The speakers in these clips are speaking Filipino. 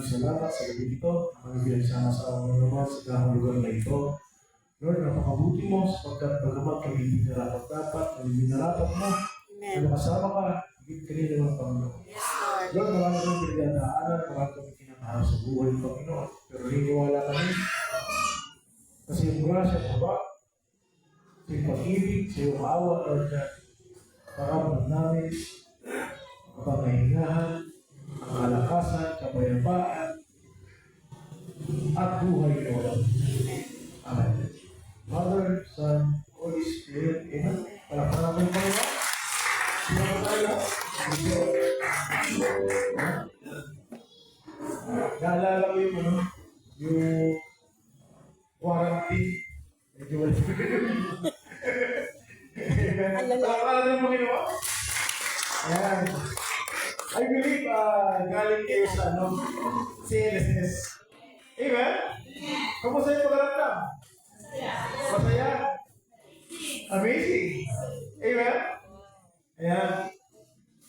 Salamat sa gabi ito, ang pinagsama sa mga naman sa dahong lugar na ito. Lord, napakabuti mo sapagkat bagamat kami hindi narapat-dapat, kami hindi narapat mo, na makasama ka, higit kanina ng Panginoon. Lord, marami kami pinagdadaanan, marami kami kinakaharap sa buhay ng Panginoon, pero niniwala kami kasi yung grasya at haba, sa yung pag-ibig, sa yung maawa, Lord, na makaramdam namin, kapangahingahan, ang kalakasan, kapayapaan, at buhay na walang. Amen. Father, Son, Holy Spirit, Amen. Palakpakan natin po naman. Sino tayo? Naalala ko yung yung quarantine. Medyo wala. Palakpakan natin po ginawa. Ayan. I believe galing kayo sa CLSS. Amen? Kamusta yung pagkaramdam? Masaya? Amazing? Amen? Ayan.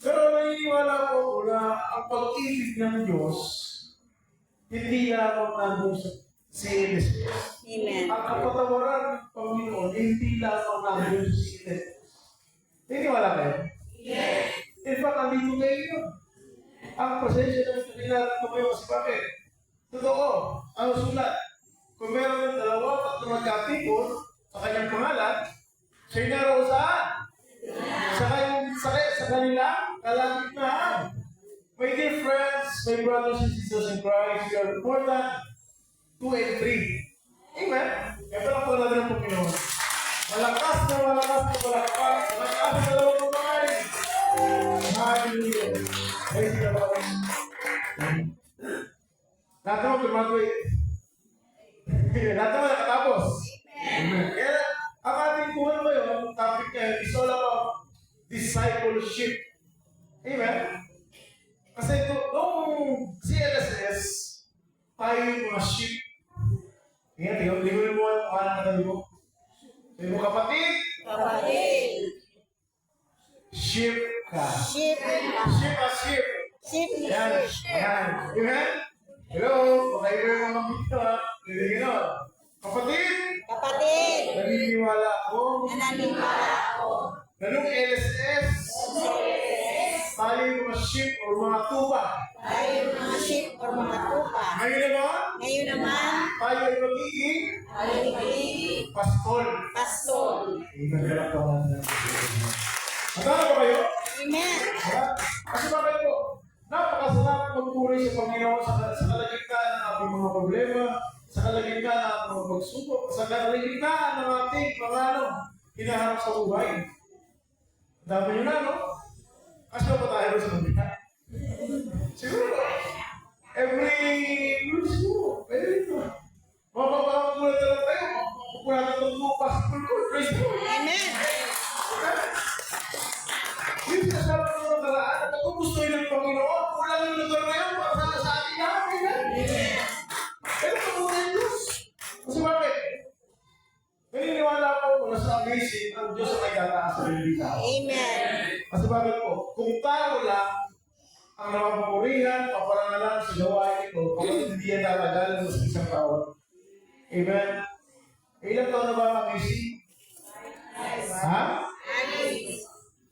Pero naniniwala ko na ang pag-ibig ng Diyos hindi lamang nandun sa CLSS. Amen. Ang kapatawaran ng Panginoon hindi lamang nandun sa CLSS. Naniniwala kayo? Yes. In fact, andito kayo yun. Ang pasensya ng kanilang tumayo kasi bakit? Totoo, ang sulat. Kung meron ng dalawa, tatlo magkatipon sa kanyang pangalan, siya'y naroon saan? Sa kanilang kalagitnaan. My dear friends, my brothers and sisters in Christ, we are important 2 and 3. Amen? Kaya pala po natin ang Panginoon. Malakas na palakpak. Malakas na dalawang pagkain. Hallelujah. Praise the Lord. Lahat naman tumatuloy. Lahat naman nakatapos. Amen. Kaya ang ating buhay ngayon, ang topic niya is all about discipleship. Amen? Kasi noong CLSS, tayo yung mga sheep. Tingnan, tingnan mo ang pangalan na tayo mo. Sabi mo, kapatid. Sheep ka. Sheep. Yan. Amen? Hello? Pakayo yung mga pito ha. Hindi gano'n. Kapatid. Naniniwala ako. Na nung LSS, tayo yung mga sheep o mga tupa. Ngayon naman, tayo ay magiging pastol. Amen. Matala ba kayo? Amen. Kasi bakit po? magpupuri sa Panginoon sa kalagitnaan ng ating mga problema, sa kalagitnaan ng ating mga pagsubok, sa kalagitnaan ng ating mga hinaharap sa buhay. Dami nyo na, no? Kasi pa tayo sa kanila. Siguro, every week siguro, pwede rin no? Mapapagulat na lang tayo, mapapagulat na lang mo, pastor ko, praise the Lord. Amen. Yung sinasabi ko ng karaan, at ako gusto yun ng Panginoon, kulang yung lugar na yun para sa ating lahat. Amen. Pero pamunta yung Diyos. Kasi bakit? Naniniwala ko mula sa amazing ang Diyos ang may tataas sa tao. Amen. Kasi bakit po? Kung tao lang ang napapurihan, paparangalan sa gawain ito, kung hindi yan natagalan sa isang taon. Amen? Ilang taon na ba ang amazing? Ha?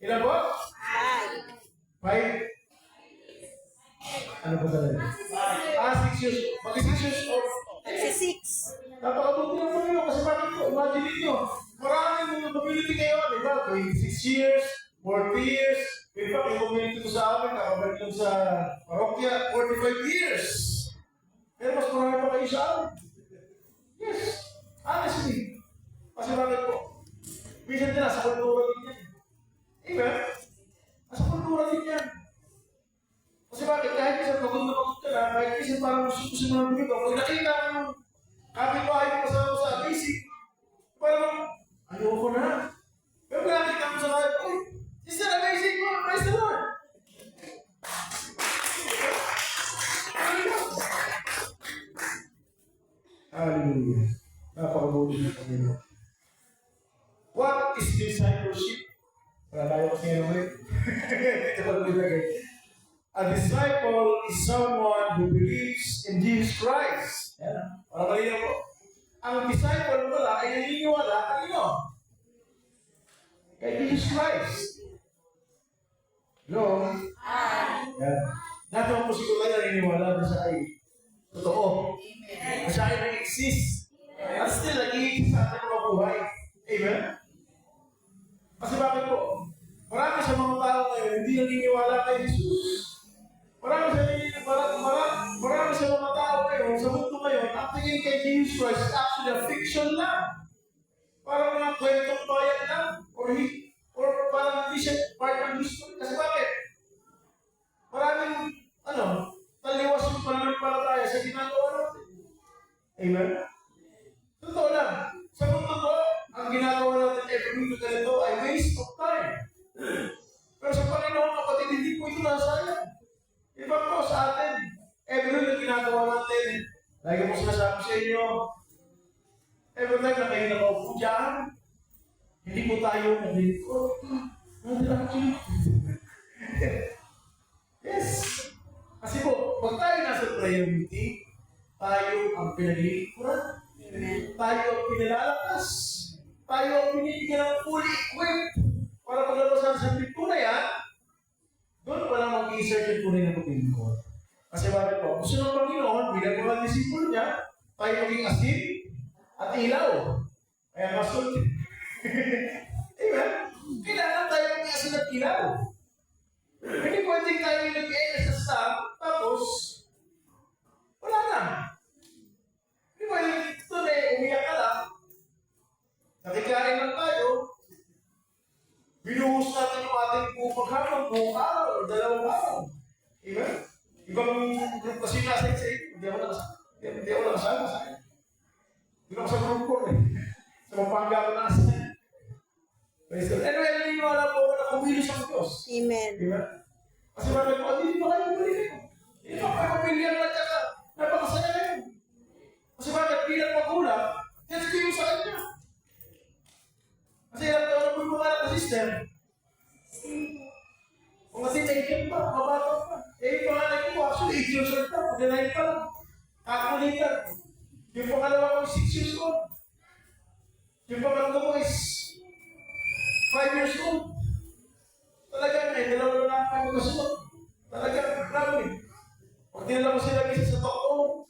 Ilan po? 5? Ano ba talaga? 6 years. Mag-6 years old. 6. Napakabuti ng Panginoon kasi bakit po? Imagine nyo, maraming mga community ngayon, di ba? 26 years, 40 years. In fact, yung community ko sa amin, nakabalik lang sa parokya, 45 years. Pero mas marami pa kayo sa amin. Yes. Honestly. Kasi bakit po? Minsan din nasa kultura din yan. Amen? Nasa kultura din yan. Kasi bakit? Kahit minsan pagod na pagod ka na, kahit minsan parang gusto mo ng dito, pag nakita mo yung kapitbahay mo kasama sa basic, parang, ayoko na. Pero nakita mo sa kahit, uy, sister na basic mo, praise the Lord. Hallelujah. Napakabuti ng Panginoon. What is discipleship? Wala tayo kasi ngayon ulit. Ito pa nilagay. A disciple is someone who believes in Jesus Christ. Yan. Para kanina po. Ang disciple pala ay naniniwala kanino? Kay Jesus Christ. Hello? Yan. Lahat naman po siguro tayo naniniwala na siya ay totoo. Na siya ay nag-exist. At still, nag-iisip sa ating mga buhay. Amen? Kasi bakit po? Marami sa mga tao ngayon hindi naniniwala kay Jesus. Marami sa mga tao ngayon, sa mundo ngayon, ang tingin kay Jesus Christ is actually a fiction lang. Parang mga kwentong bayan lang. Or parang hindi siya part ng history. Kasi bakit? Maraming, taliwas yung pananampalataya sa ginagawa natin. Amen? Totoo lang. Sa mundo ko, ang ginagawa natin every week ganito ay waste of time. Pero sa Panginoon, kapatid, hindi po ito nasayang. Iba po sa atin, every week na ginagawa natin, lagi po sinasabi sa inyo, every time na kayo nakaupo dyan, hindi po tayo yes. Kasi po, pag tayo nasa prayer meeting, tayo ang pinaglilikuran. Tayo ang pinalalakas. Tayo ang pinibigyan ng fully equipped para paglabasan sa pinto na yan, doon pa lang mag-i-search yung tunay na paglilingkod. Kasi bakit po? Gusto ng Panginoon, bilang mga disipulo niya, tayo maging asin at ilaw. Kaya masulti. Amen? Kailangan tayo maging asin at ilaw. Hindi pwedeng tayo nag-i-air sa staff, tapos, wala na. Hindi pwedeng ito na umiyak ka lang. Nakikain lang tayo. Binuhos natin yung ating maghapon, buong araw, o dalawang araw. Amen? Ibang group kasi nasa sa inyo, hindi ako nakasama sa akin. Hindi ako sa group ko eh. Sa Pampanga ko nasa. Praise God. Anyway, naniniwala po ako na kumilos ang Diyos. Amen. Amen? Kasi bakit po, hindi pa kayo kumilos. Hindi pa kayo pamilyan na tsaka napakasaya ngayon. Kasi bakit bilang magulang, yes, ko yung sa kanya. Kasi ilang taon na po yung mga anak na sister. Kung kasi naikin pa, mabata pa. Eh, yung pangalan ko, actually 8 years old pa, pag-9 pa lang. Kakulitan. Yung pangalawa ko, 6 years old. Yung pangatlo ko is 5 years old. Talaga, may dalawa na lang kayo kasunod. Talaga, grabe. Pag dinala ko sila isa sa toko,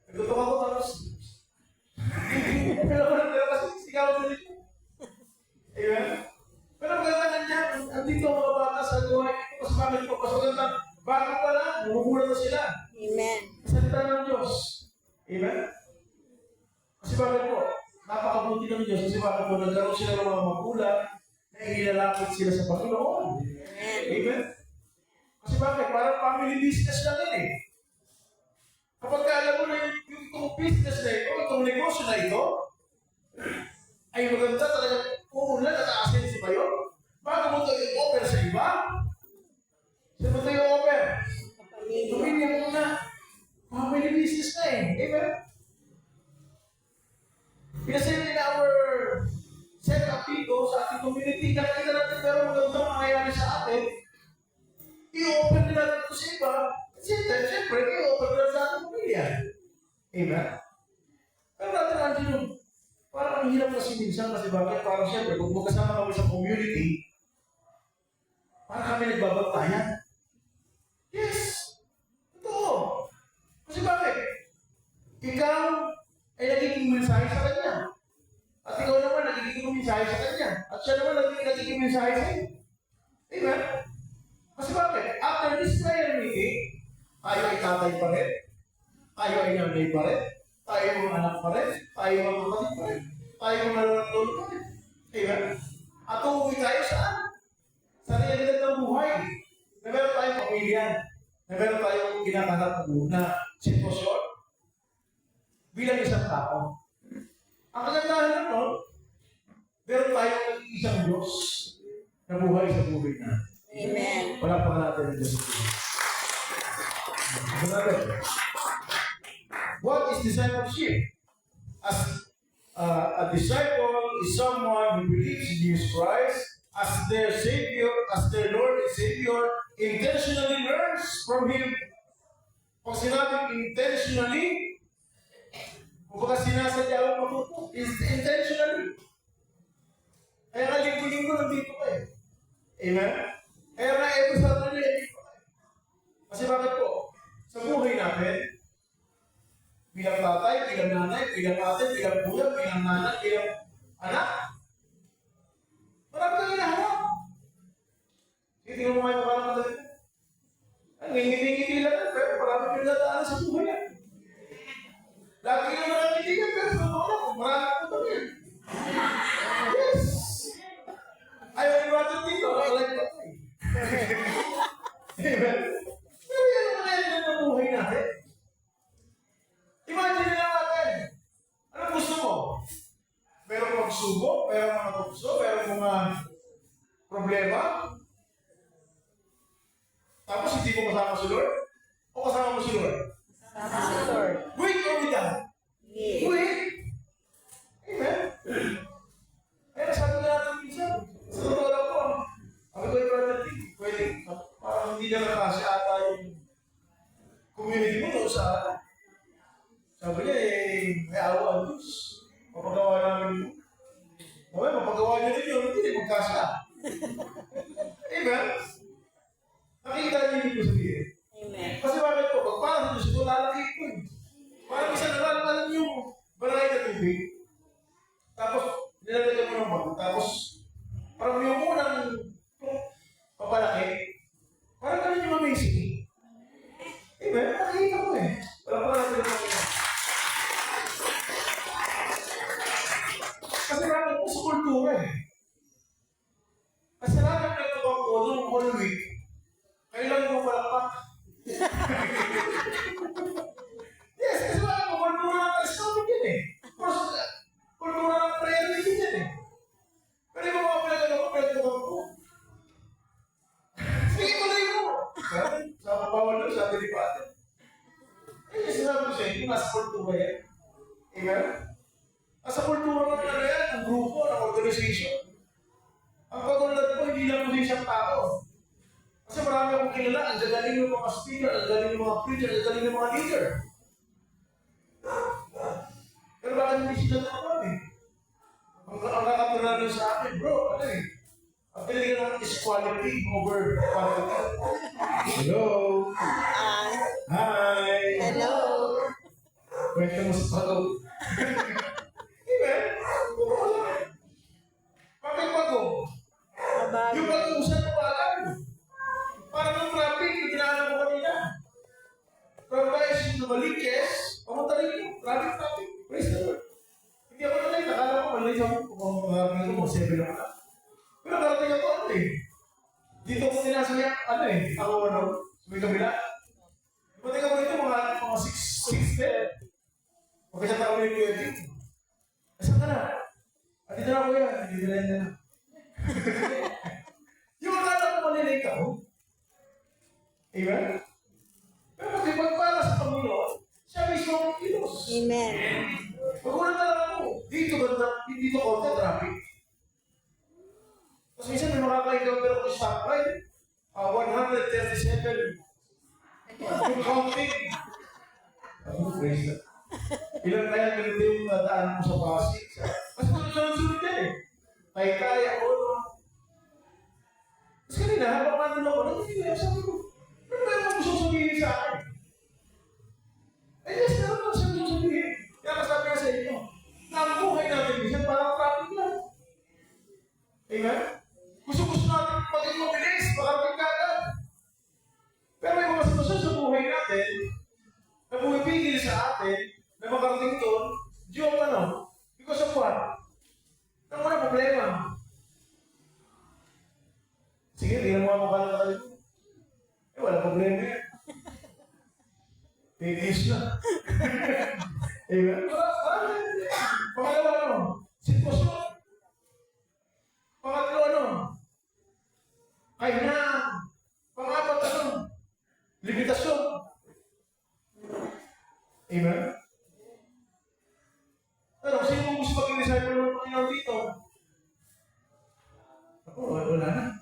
nagtutok ako tapos, pero kasi sigaw sa dito. Amen? Pero maganda niya, andito ang mga bata sa gawain ito, mas bakit po, mas maganda, bago pa lang, Namumula na sila. Amen. Salita ng Diyos. Amen? Kasi bakit po? Napakabuti ng Diyos. Kasi bakit po? Nagkaroon sila ng mga magulang na inilalapit sila sa Panginoon. Amen. Amen? Kasi bakit? Parang family business lang yan eh. Kapag alam mo na itong business na ito, itong negosyo na ito, ay maganda talaga uulan at aasin si Bayo. Bago mo ito i-offer sa iba, saan mo ito i-offer? Pamilya mo na. Family business na eh. Amen? Kasi in our setup dito, sa ating community, nakikita natin pero magandang mangyayari sa atin, i-offer din natin ito sa iba, at siyempre, i-offer din sa ating pamilya. Amen? Pero natin natin yung, parang ang hirap kasi minsan kasi bakit? Parang siyempre, kung magkasama kami sa community, parang kami nagbabantayan. Yes! Totoo. Kasi bakit? Ikaw ay nagiging mensahe sa kanya. At ikaw naman nagiging mensahe sa kanya. At siya naman nagiging mensahe sa iyo. Amen? Kasi bakit? After this prayer meeting, tayo ay tatay pa rin. Tayo ay nanay pa rin. Tayo ay mga anak pa rin. Tayo ay mga kapatid pa rin. Tayo ay mga lolo pa rin. Amen? At uuwi tayo saan? Sa realidad ng buhay. Na meron tayong pamilya. Na meron tayong ginagahanap na sitwasyon bilang isang tao. Ang kagandahan nito, meron tayong isang Diyos na buhay sa buhay natin. Amen. Wala pa natin ang Diyos. What is discipleship? As a disciple is someone who believes in Jesus Christ as their Savior, as their Lord and Savior, intentionally learns from Him. Pag sinabing intentionally, kung baka sinasadya ang matuto, is intentionally. Kaya nga linggo-linggo nandito kayo. Amen? Kaya nga every Saturday nandito kayo. Kasi bakit po? Sa buhay natin, bilang tatay, bilang nanay, bilang ate, bilang kuya, bilang nanay, bilang anak, marami kang hinahanap. Sige, tingnan mo ngayon parang madali. Ngingiti-ngiti lang, pero marami kang dadaanan sa buhay yan. Lagi na marami tingin, pero sa totoo lang, marami po ito yan. Yes! Ayaw ni Brother Tito, I like that way. Amen? Pero yan ang mga yan ng buhay natin. Imagine na natin. Ano gusto mo? Meron mga subok, meron mga tukso, meron mga problema. Tapos hindi mo kasama si Lord? O kasama mo si Lord? Sama si Lord. Wait or without? Yes. Wait! Amen? Kaya sabi nga natin minsan, sa totoo lang po, sabi ko yung brother T, pwede, parang hindi na nakasya ata yung community mo doon sa sabi niya may awa ang Diyos. Mapagawa namin yun. Okay, mapagawa niyo rin yun, hindi magkasya. Amen? Nakikita niyo yung ibig sabihin. Amen. Kasi bakit po, pag parang Diyos ito, lalaki ito eh. Parang isa naman yung barangay na tubig. Tapos, nilalagyan mo ng bago. Tapos, parang yung unang papalaki, parang ganun yung amazing. Amen? Nakikita ko eh. Wala pa natin yung kasi bakit po sa kultura eh. Kasi bakit nagtawag ko nung whole week, kailan mo palakpak? Yes, kasi bakit po kultura ng Islamic yan eh. Kultura ng prayer din yan eh. Pero yung mga pinagtawag ko, sige tuloy mo. Sa mabawal doon, sabi ni Pate. Eh, sinabi ko siya, hindi nasa kultura yan. Amen? Nasa kultura ng ano yan, ng grupo, ng organization. Ang pag-unlad po, hindi lang po siyang tao. Kasi marami akong kilala, ang gagaling ng mga speaker, ang gagaling ng mga preacher, ang gagaling ng mga leader. Pero bakit hindi sila naman eh? Ang nakatulad rin sa akin, bro, ano eh? Ang pinagin naman is quality over quantity. Hello! Hi! Hello. Kwento mo sa pagaw. Amen? Bakit bago? Mabago. Yung pag-uusap mo agad. Parang yung traffic, yung dinaanan mo kanina. sa Malikes, pamunta rin yung traffic. Praise the Lord. Hindi ako na lang, nakala ko mali sa kung mga 7 ako na. Pero narating ako ano eh. Dito ko sinasaya, ako sa may kabila. Pati ka mo ito, mga 6 din. Pagkasya tao rin yung edit. Saan ka na? Dito na ako yan, hindi na yan na. Yung akala ko malilig ako. Amen? Pero kasi pagpala sa Panginoon, siya mismo ang kilos. Amen. Pag-ulan na lang ako, dito konti traffic. Tapos minsan may makaka-encounter ako sa stoplight. 137. Yung counting. Praise God. Ilang kaya ganito yung daan mo sa Pasig. Mas sunod-sunod yan eh. Kaya ako, no? Tapos kanina, habang nandun ako, nagpipilay, sabi ko, ano ba yung gusto sabihin sa akin? Ay, yes, meron lang siya gusto sabihin. Kaya masabi ko sa inyo, na ang buhay natin, minsan parang traffic lang. Amen? Gusto natin maging mabilis, makarating kagad. Pero may mga sitwasyon sa buhay natin, na bumipigil sa atin, na makarating doon, Diyong because of what? Ang mga problema. Sige, tingnan mo ang mukha ng kalit mo. Wala problema yan. Tigis na. Amen? Pangalawa sitwasyon. Pangatlo kaya pangapat limitasyon. Amen? Sino gusto maging disciple ng Panginoon dito? Ako, wala na.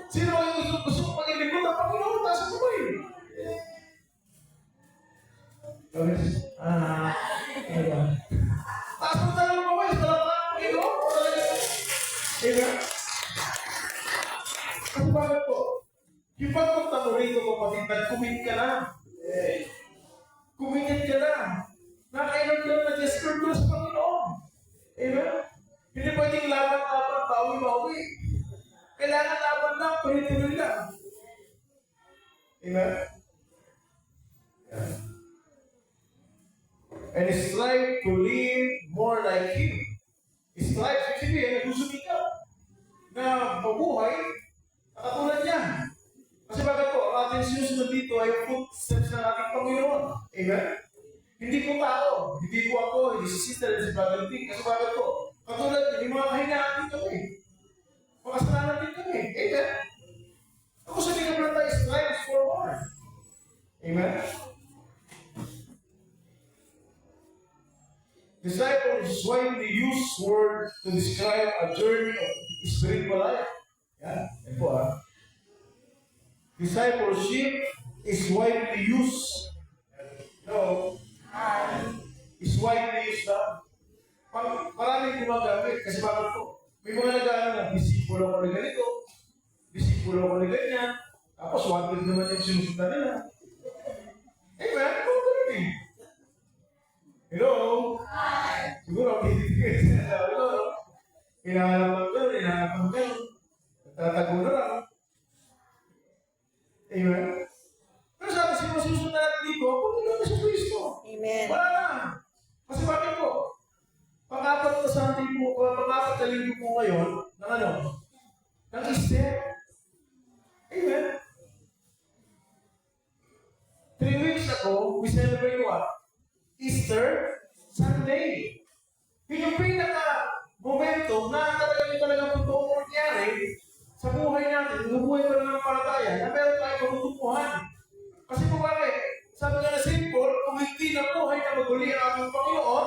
Sino ang gusto maging lingkod ng Panginoon? Taas ang kamay. Taas mo talaga ng kamay. Sa lahat ng Panginoon. Amen? Kasi bakit po? Yung pagpunta mo rito, kapatid, nag-commit ka na. Kumingit ka na. Nakailan ka na gesture ko sa Panginoon. Amen? Hindi pwedeng laban-laban, bawi-bawi. Kailangan laban lang, tuloy-tuloy lang. Amen? Yeah. And strive to live more like Him. Strive, sabihin, nagsusumikap na mabuhay na katulad niya. Kasi bakit po, ang ating sinusunod dito ay footsteps ng ating Panginoon. Amen? Hindi po tao, hindi po ako, hindi si sister, hindi si brother Dick. Kasi bakit po, katulad niya, may mga kahinaan din kami. Makasalanan din kami. Amen? Ako sabihin naman tayo, strives for more. Amen? Disciples widely use word to describe a journey of spiritual life. Yan. Yan po Discipleship is widely used. Is widely used na. Maraming gumagamit. Kasi bakit po? May mga nag-aaral na, disipulo ko na ganito, disipulo ko na ganyan, tapos wanted naman yung sinusundan nila. Amen? Kung ganun eh. Hello? Siguro, hindi sinasabi ko, hinahanap ng ganun, tatago na lang. Amen? Pero sabi, sinusundan natin dito, kung hindi naman sa Kristo. Amen. Wala na. Kasi bakit po? Pang-apat na Sunday po, pang-apat na linggo po ngayon, ng Easter. Amen? 3 weeks ago, we celebrate what? Easter Sunday. Yun yung pinaka-momentum na talagang totoong mangyari sa buhay natin, sa buhay pa ng palataya, na meron tayong matutupuhan. Kasi kung bakit, sabi nga na simple, kung hindi na buhay na maguli ang ating Panginoon,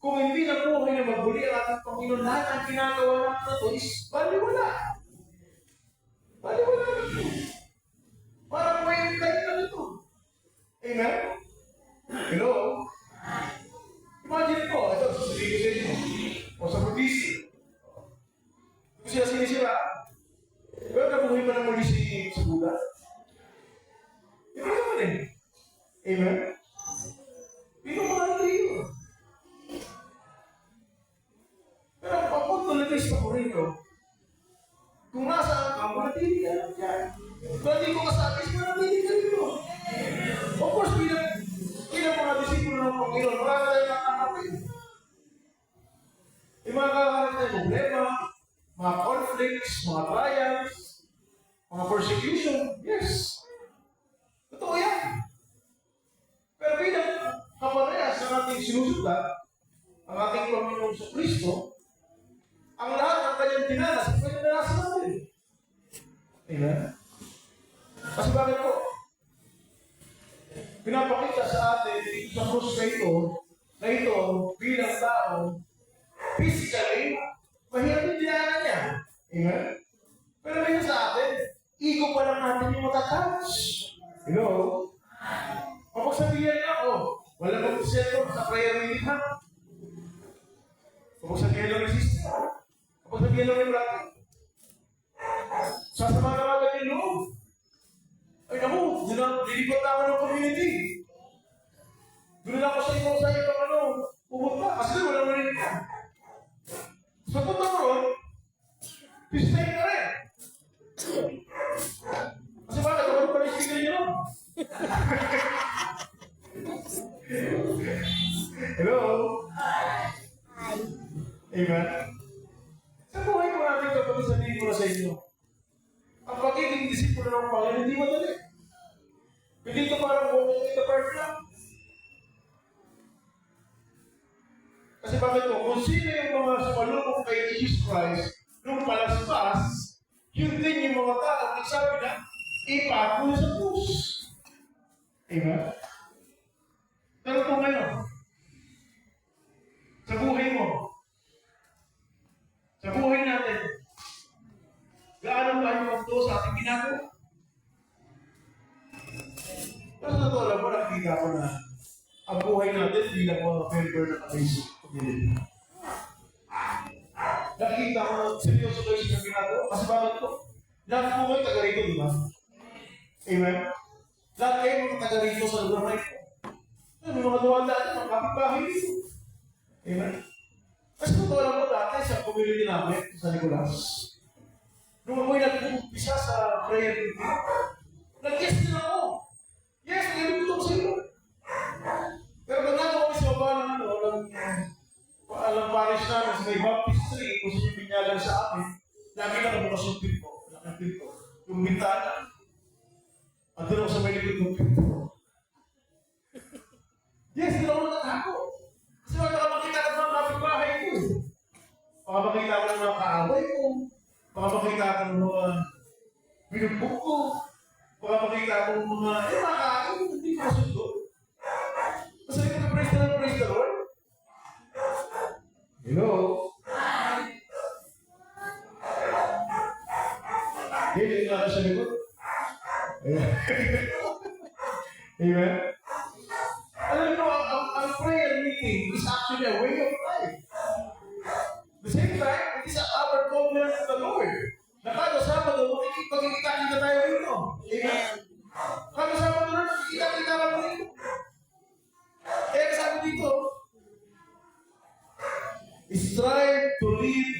kung hindi na buhay na maguli ang ating Panginoon, lahat ang ginagawa natin na ito is baliwala. Baliwala na ito. Parang may kayo na ito. Amen? Hello? Imagine ko, ito, sasabihin ko sa inyo, o sa Budisi. Kung sila sinisira, pero nabuhay pa ng muli si Buddha. Hindi naman eh. Amen? Hindi naman natin yun. Pero ang papunto na ito sa Korinto, kung nasaan ka, manatili ka lang dyan. Kung hindi ko kasabi, manatili ka dito. salvation. Yes. Totoo yan. Pero bilang kaparehas ng ating sinusundan, ang ating Panginoon sa Kristo, ang lahat ng kanyang dinanas, ang kanyang dinanas natin. Amen? Kasi bakit po? Pinapakita sa atin dito sa krus na ito bilang tao, physically, mahirap yung dinanan niya. Amen? Pero ngayon sa atin, ego pa lang natin yung matatouch. You know, kapag sabihan niya ako, wala kang presento sa prayer meeting ha. Kapag sabihan lang yung sister, kapag sabihan lang yung brother, sasama na agad yung loob. Ay naku, dilipat na ako ng community. Doon na ako sa inyo sa ibang pumunta. Kasi wala mo rin ka. Sa punta mo ron, pistay ka rin. Kasi bakit? Ako pa rin speaker nyo. Hello? Amen? Sa buhay ko natin kapag sabihin ko na sa inyo, ang pagiging disipulo ng Panginoon, hindi madali. Hindi ito parang walking in the park lang. Kasi bakit po? Kung sino yung mga sumalubong kay Jesus Christ, nung palaspas, yun din yung mga tao nagsabi na, ipako sa krus. Amen? Pero kung ngayon, sa buhay mo, sa buhay natin, gaano tayo magto sa ating ginagawa? Pero sa totoo lang po, nakikita ko na ang buhay natin bilang mga member ng amazing community. Nakikita ko na seryoso kayo sa ginagawa. Kasi bakit po? Lahat po kayo taga rito, di ba? Amen? Lahat kayo mga taga rito sa lugar na ito. May mga duwan dati, mga kapitbahay dito. Amen? Kasi totoo lang po dati sa community namin, sa Nicolas. Nung ako'y nag-umpisa sa prayer meeting, nag-yes din ako. Yes, nag-ibig ko sa iyo. Pero pag nagawa kami sa baba ng alam parish namin sa may baptistry, kung sino yung binyagan sa amin, lagi na nabukas yung pinto. Yung bintana. Andun ako sa may likod ng pinto. Yes, hindi ako natatakot. Kasi baka makita ka ng mga kapitbahay ko. Baka makita ko ng mga kaaway ko. Baka makita ko ng mga binugbog ko. Baka makita ko ng mga kaaway ko. Hindi ko masundo. Kasi ito praise the Lord. Hello? Hindi nga na siya likod. Amen? Alam mo, ang prayer meeting is actually a way of life. The same time, it is our covenant with the Lord. Na kada Sabado, magkikita-kita tayo rito. Amen? Kada Sabado na, magkikita-kita tayo rito. Kaya sabi dito, strive to live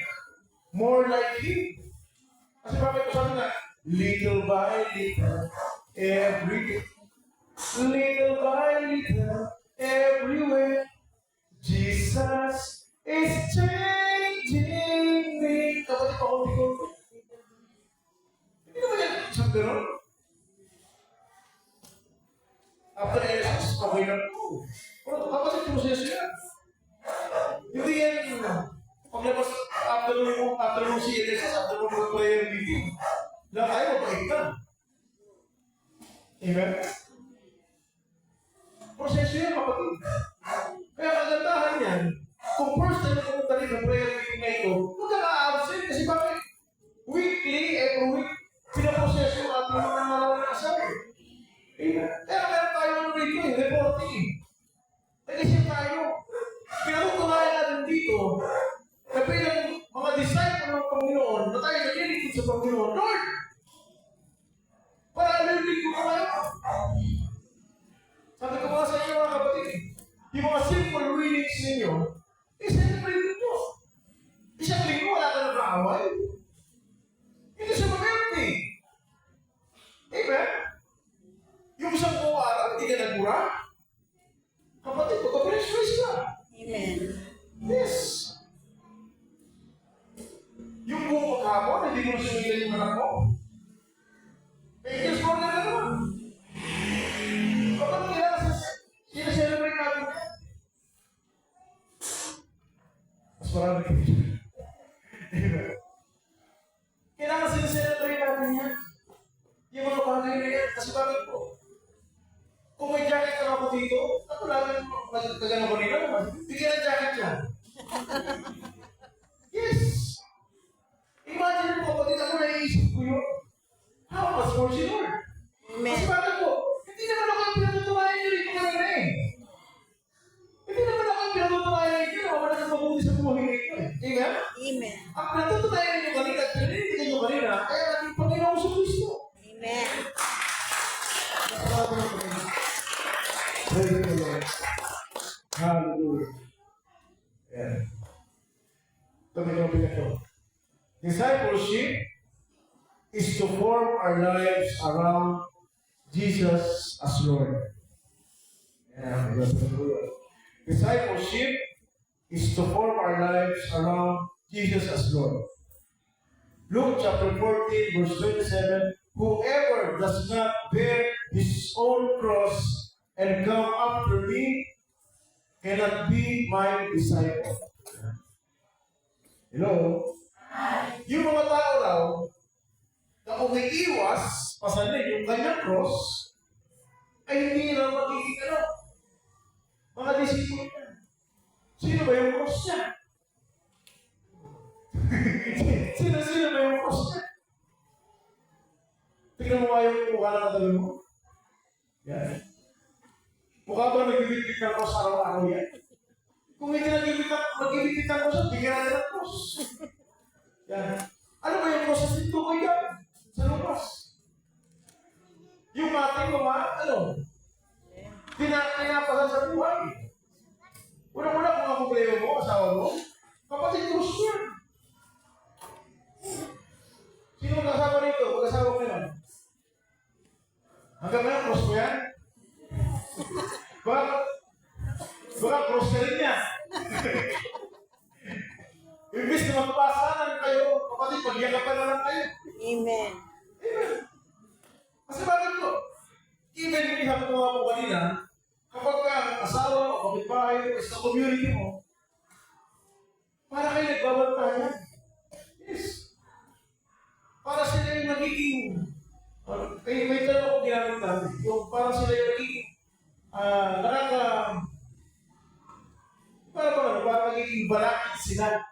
more like Him. Kasi bakit ko sabi na, little by little, every day, little by little, everywhere, Jesus is changing me. Kapatid pa ko, hindi naman yan isang gano'n. After LSS, okay lang po. Pero kapatid, proseso yan. Hindi yan, paglabas, after nung CLSS, after nung prayer meeting, lang tayo mabait ka. Amen? Proseso yan, kapatid. Kaya kagandahan yan, kung first time na pumunta rin ng prayer meeting na ito, magkaka-absent kasi bakit? Weekly, every week, pinaproseso yung ating mga nasabi. Amen? Kaya meron tayo rito reporting. Nag-isip tayo. Pinatutunayan natin dito na bilang mga disciple ng Panginoon na tayo nalilingkod sa Panginoon, Lord! Para nalilingkod ko kayo. Sabi ko mga sa inyo mga kapatid, yung mga simple readings ninyo, i-celebrate ninyo. Isang linggo, wala ka ng kaaway. Hindi siya mag-empty. Amen? Yung isang buong araw, hindi ka nagmura. Kapatid, magka-pressurize ka. Amen. Yes. Yung buong maghapon, hindi mo sungilan yung anak mo. May para nag-picture. Kailangan sineselebrate natin yan. Yung mga bagay na yan. Kasi bakit po? Kung may jacket ka ako dito, ako lang nagkagano ko nila naman. Bigyan ng jacket yan. Yes! Imagine mo, kapatid ako naiisip ko yun. How much more si Lord? Amen. Kasi bakit po? Hindi naman ako yung pinatutunayan nyo rito kanina eh. Hindi naman ako yung pinatutunayan nyo na wala sa mabuti sa buhay nito eh. Amen? Amen. Ang pinatutunayan nyo kanina at pinanitigyan nyo kanina, kaya natin Panginoon sa Kristo. Amen. Praise the Lord. Hallelujah. Ayan. Ito may kapit ito. Discipleship is to form our lives around Jesus as Lord. Ayan. Discipleship is to form our lives around Jesus as Lord. Luke chapter 14, verse 27, whoever does not bear his own cross and come after me cannot be my disciple. Hello? Yung mga tao raw na umiiwas, pasanin yung kanyang cross, ay hindi na magiging mga disipulo niya. Sino ba yung cross niya? Sino ba yung cross niya? Tingnan mo nga yung mukha na natabi mo. Yan. Mukha ba nagbibigit ng cross araw-araw yan? Kung hindi nagbibigit ng cross, bigyan natin ng cross. Yan. Ano ba yung cross na dito ko yan? Sa lupas. Yung ating mga, pinapasan sa buhay. Una-una kung ang problema mo, asawa mo, kapatid cross yan. Sino mag-asawa rito? Mag-asawa ko yan. Hanggang ngayon, cross mo yan? Baka cross ka rin yan. Imbis na magpasanan kayo, kapatid, pagyakapan na lang kayo. Amen. Amen. Kasi bakit po? Even yung ihap ko nga po kanina, kapag ka asawa mo, kapitbahay mo, sa community mo, para kayo nagbabantayan. Yes. Para sila yung nagiging, may tanong ko ginamit natin, yung parang sila yung nagiging, parang nagiging balakid sila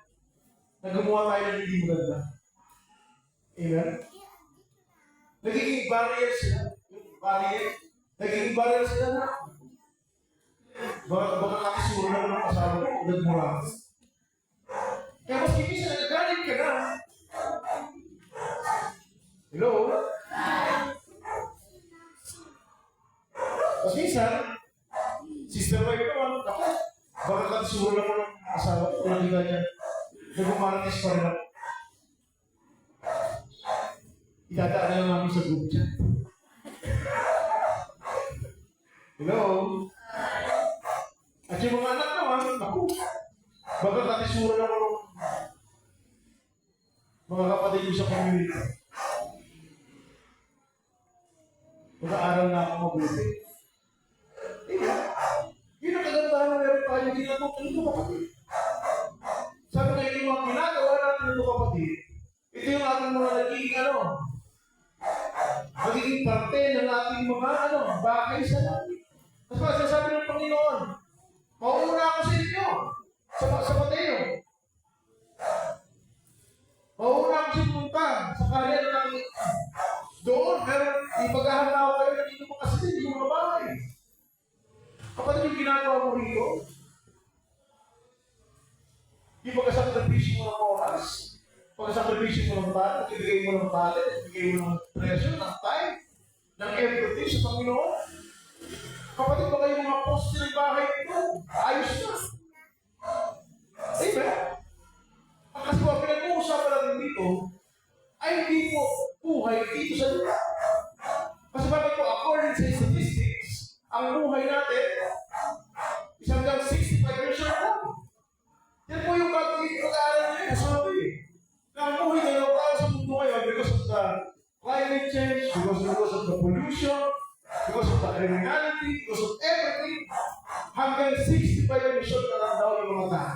na gumawa tayo ng hindi maganda. Amen? Nagiging barrier sila. Nagiging barrier sila na baka kakisuro na ng asawa ko, nagmura. Kaya mas kikisa, nagagalit ka na. Hello? Mas minsan, sister wife naman, ako, baka kakisuro na ng asawa ko, nakita niya, nagmumaratis pa rin ako. Itadaan na lang namin sa group chat. Hello? At yung mga anak naman, ako, baka kakisuro na ng mga kapatid ko sa community. Mag-aaral na ako mabuti. Yun ang kagandahan na meron tayo ginagawa ito kapatid. Sabi na yung mga ginagawa natin ito kapatid, ito yung ating mga magiging parte ng ating mga bagay sa natin. Kasi sabi ng Panginoon, mauna ako sa inyo, sa Mateo. Mauna ako sa punta, sa karyan ng doon, pero ipaghahan ako kayo ng inyong mga kasilid, yung mga bahay. Kapatid yung ginagawa mo rito, yung pagkasakripisyo mo ng oras, pagkasakripisyo mo ng talent, ibigay mo ng talent, ibigay mo ng pressure, ng time, ng everything sa Panginoon. Kapatid ba kayo mga poste ng bahay ito? Ayos na. Amen? Kasi kung pinag-uusapan natin dito, ay hindi po buhay dito sa lupa. Kasi bakit po, according sa statistics, ang buhay natin is hanggang 65 years old. Yan po yung pag-aaral nila, sabi na ang buhay na tao sa mundo ngayon because of the climate change, because of the pollution, because of the criminality, because of everything, hanggang 65 years old na lang daw yung mga tao.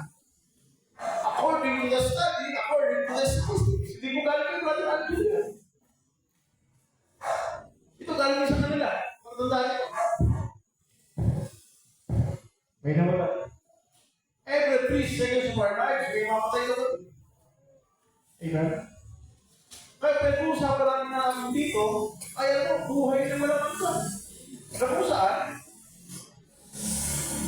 the study according to the statistics. Hindi mo galing kay Brother Andrew yan. Ito galing sa kanila. Pagtandaan ito. May nawala. Every 3 seconds of our lives, may mamatay ka doon. Amen? Kaya pinag-uusapan natin natin dito, ay buhay na malamang ka. Na kung saan,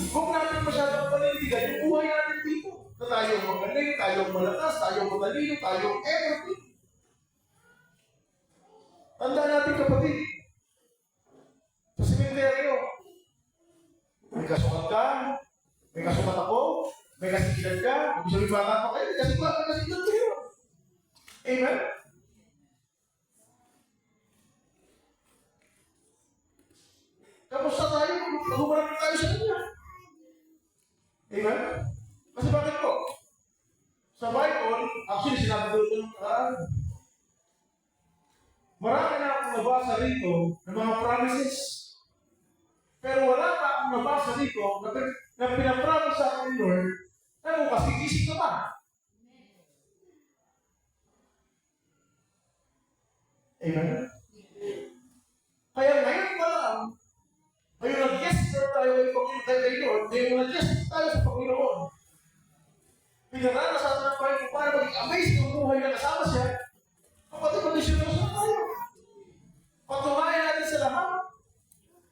kung natin masyadong panindigan, yung buhay natin dito, na tayong magaling, tayong malakas, tayong matalino, tayong everything. Tandaan natin kapatid, sa sementeryo, may kasukat ka, may kasukat ako, may kasikilan ka, kung sabi bata pa kayo, may kasikilan kayo. Amen? Kamusta tayo? Mag-umarap tayo sa kanya. Amen? Kasi bakit po? Sa Bible, actually sinabi ko ito ng marami na akong nabasa rito ng mga promises. Pero wala pa akong nabasa rito na pinapromise sa akin ni Lord na kung kasigising ka ba. Amen? Kaya ngayon pa lang, ngayon nag-yes tayo kay Lord, ngayon nag-yes tayo sa Panginoon. Pinarana sa atin ang Panginoon para maging amazing ang buhay na kasama siya. Kapatid, mag-seryoso na tayo. Patunayan natin sa lahat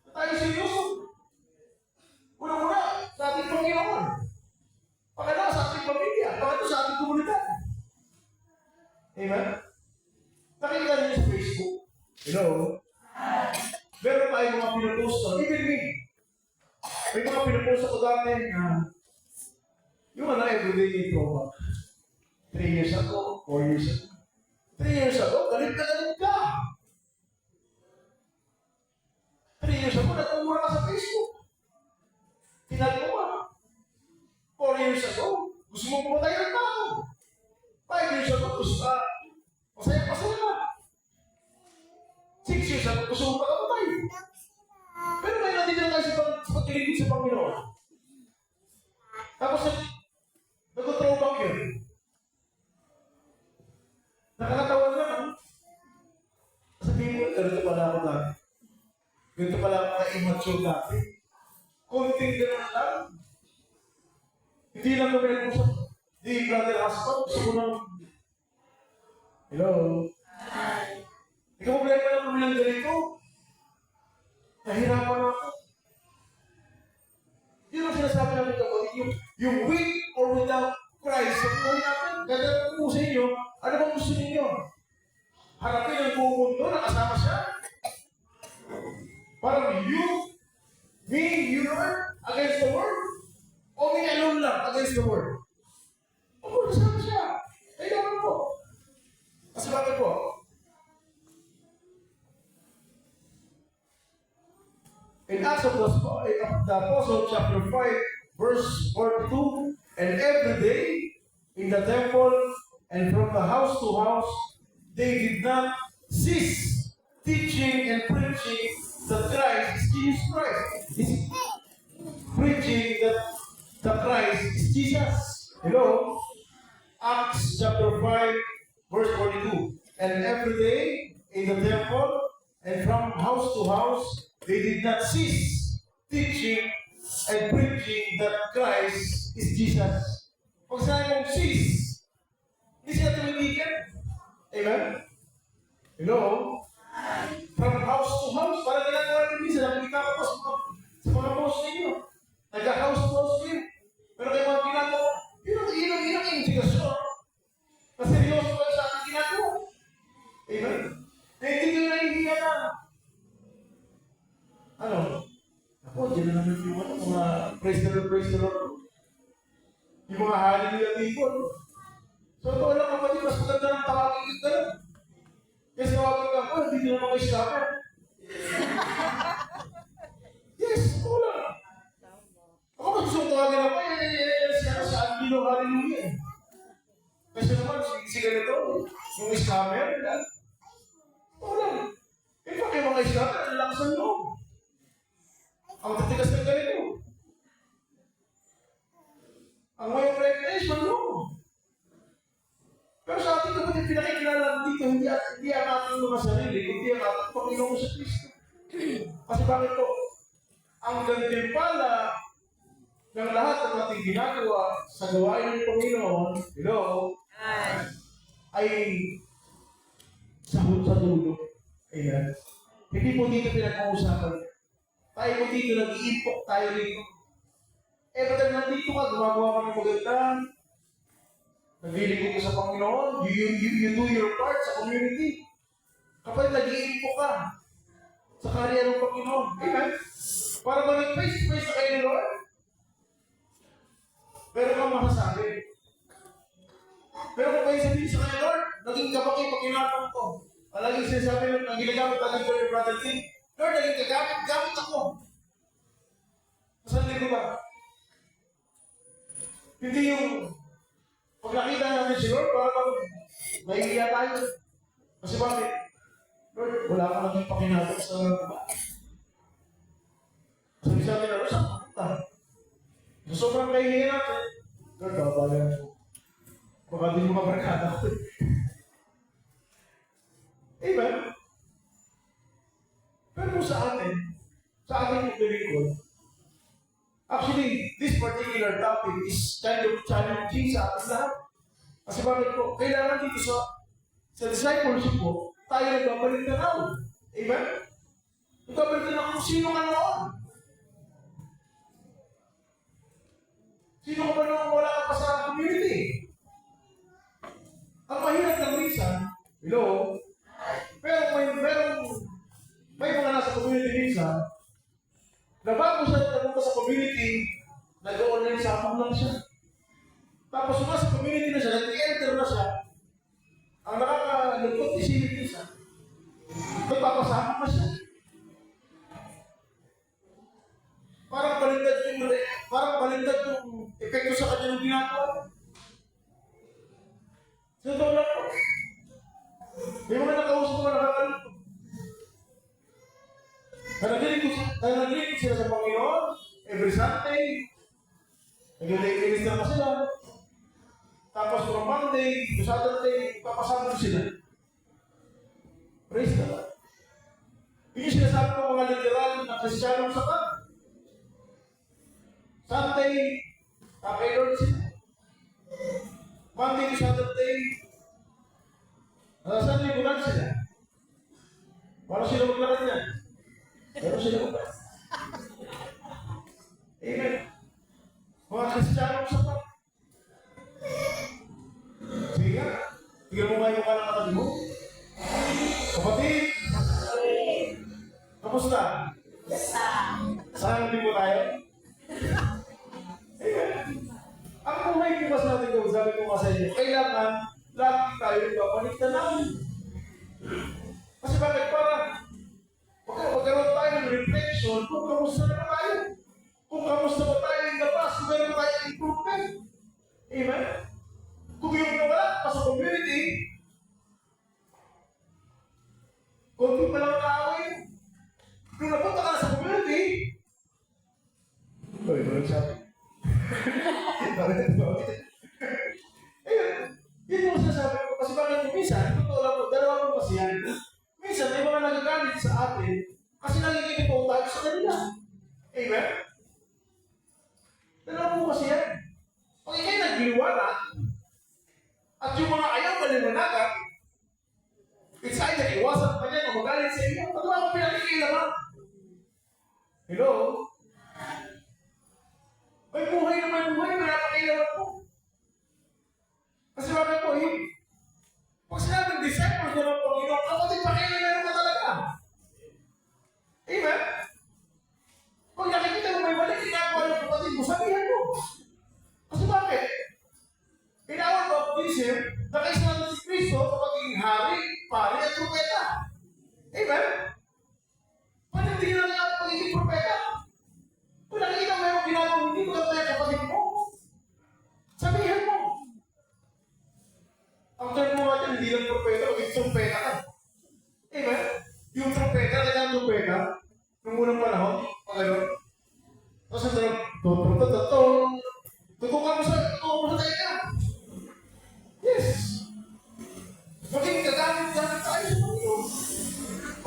na tayo seryoso. Una-una, sa ating Panginoon. Pangalawa, sa ating pamilya. Pangatlo, sa ating komunidad. Amen? Nakikita niyo sa Facebook. Hello? Meron tayong mga pinapost ko. Even me. May mga pinapost ako dati na yung everyday nito. 3 years ago, 4 years ago. 3 years ago, galit ka. 3 years ago, nag-umura ka sa Facebook. Tinag mo ka. 4 years ago, gusto mo pumatay ng tao. 5 years ago, gusto ka. Masaya ka. 6 years ago, gusto mo pa kapatay. Pero may nandito tayo sa pagkiligid sa Panginoon. Tapos, nag-throwback yun. Nakakatawa naman. Sabihin mo, ganito pala ako dati. Ganito pala ako ka-immature dati. Konting gano'n lang. Hindi lang kami nag-usap. Di brother husband, gusto ko lang. Hello? Ikaw problema lang kami ng ganito. Nahirapan ako. Yun ang sinasabi namin kapatid, yung with or without Christ sa buhay natin. Kaya po sa inyo, ano bang gusto ninyo? Harapin ang buong mundo na kasama siya? Parang you, me, you, Lord, against the world? O me alone lang against the world? O kasama siya. Kailangan po. Kasi bakit po? In Acts of the Apostle, chapter 5, verse 42, and every day in the temple and from the house to house, they did not cease teaching and preaching that Christ is Jesus Christ. Preaching that the Christ is Jesus. Hello? Acts chapter 5, verse 42. And every day in the temple and from house to house, they did not cease teaching and preaching that Christ is Jesus. Pag sinabi mong cease, hindi sila tumitigan. Amen? Hello? From house to house, parang ginagawa rin minsan, nakikita ko pa sa mga post ninyo. Nag-house to house kayo. Pero kayo mga ginagawa, yun ang indikasyon. Na seryoso kayo sa ating ginagawa. Amen? Na hindi kayo nahihiya na. Ano? Ako, dyan na naman yung mga praise the Lord. Yung mga hallelujah people. So, ito lang kapatid, mas maganda ng tawagin ka lang. Kasi tawagin ka, hindi naman kayo scammer. Yes, ito lang. Ako mas gusto tawagin ako, sa Andino hallelujah. Kasi naman, si ganito, yung scammer, ito lang. Eh, pa kayo mga scammer, ang lakas ng loob. Ang tatigas ng ganito. Ang may recognition, no? Kasi bakit po? Ang gantimpala ng lahat ng ating ginagawa sa gawain ng Panginoon, hello, ay sahod sa dulo. Ayan. Hindi po dito pinag-uusapan. Tayo po dito, nag-iimpok tayo rito. But nandito ka, gumagawa ka ng maganda, naglilingkod ka sa Panginoon, you do your part sa community. Kapag nag-iimpok ka sa karya ng Panginoon, amen? Para ba nag-face-to-face na kayo ni Lord? Pero kang masasabi. Pero kung kayo sabihin sa kanya, Lord, naging kabaki pag kinatang ko. Palaging sinasabi ng ginagamit natin ko ni Brother Tim, Lord, naging kagamit ako. Masan ko ba? Hindi yung pag nakita namin si Lord, parang mahihiya tayo. Kasi bakit? Lord, wala ka naging pakinatang sa ba? Sabi sa atin, Lord, saan pupunta? So, sobrang kahihiya natin. Lord, babayan ko. Baka di mo mabarkada ko. Amen? Pero kung sa atin yung lingkod, actually, this particular topic is kind of challenging sa atin lahat. Kasi bakit po? Kailangan dito sa discipleship po, tayo nagbabalik na now. Amen? Nagbabalik na kung sino ka noon. Sino ka ba noong wala ka pa sa community? Ang mahirap ng minsan, hello, pero may mga nasa community minsan, na bago siya napunta sa community, nag-online sa lang siya. Tapos kung nasa community na siya, nag-enter na siya, ang nakakalungkot isipin minsan, nagpapasama pa siya. Parang balintad yung epekto sa kanya ng ginagawa. Sa totoo lang po, may mga nakausap ko na nakakalungkot. Nanaglilig sila sa Panginoon every Sunday. Nag-late minister pa sila. Tapos from Monday to Saturday, papasama sila. Praise the Lord. Yun yung sinasabi ko mga literal na Kristiyanong sapat. Sunday, kay Lord sila. Monday to Saturday, nasa libunan sila. Paano sila maglakad niya? Pero sila maglakad. Amen. Mga Kristiyanong sapat. Sige nga. Tignan mo ngayon ka ng katabi mo. Kapatid. Kamusta? Saan din mo tayo? Amen. Ang buhay bukas natin kung sabi ko sa inyo, kailangan lagi tayo babalik na namin. Kasi bakit parang magkaroon tayo ng reflection kung kamusta na tayo. Kung kamusta ba tayo in the past, kung meron tayo improvement. Amen? Kung yung nawala pa sa community, konti pa lang nakawin. Kung napunta ka na sa community, bakit sabi? Ayun, yun yung sasabi ko. Kasi bakit kung minsan, totoo lang po, dalawa po kasi yan. Minsan, may mga nagagalit sa atin kasi nagiging po tayo sa kanila. Amen? Dalawa po kasi yan. Pag ikay nagliwala, at yung mga ayaw maliwanagan, it's either iwasan pa niya o magalit sa inyo, pag ako pinakikilaman. Hello? May buhay, pinapakilaman po. Kasi bakit po, pag sinabing disciples na ng Panginoon, kapatid pakilaman mo talaga. Amen? Pag nakikita mo may balik, ginagawa ng kapatid mo, sabihan mo. Kasi bakit? In our baptism, nakaisa natin si Kristo sa pagiging hari, pari, at propeta. Amen? Panindigan na ang pagiging propeta. Kung nakikita mo yung ginagawa, hindi mo kaya kapatid mo. Sabihan mo. Ang term mo natin, hindi lang propeta, maging trumpeta ka. Amen? Yung trumpeta, kaya trumpeta, nung unang panahon, pagkaroon. Tapos ang sarap, tutukan mo sa tayo ka. Yes. Maging gagamit tayo sa Panginoon.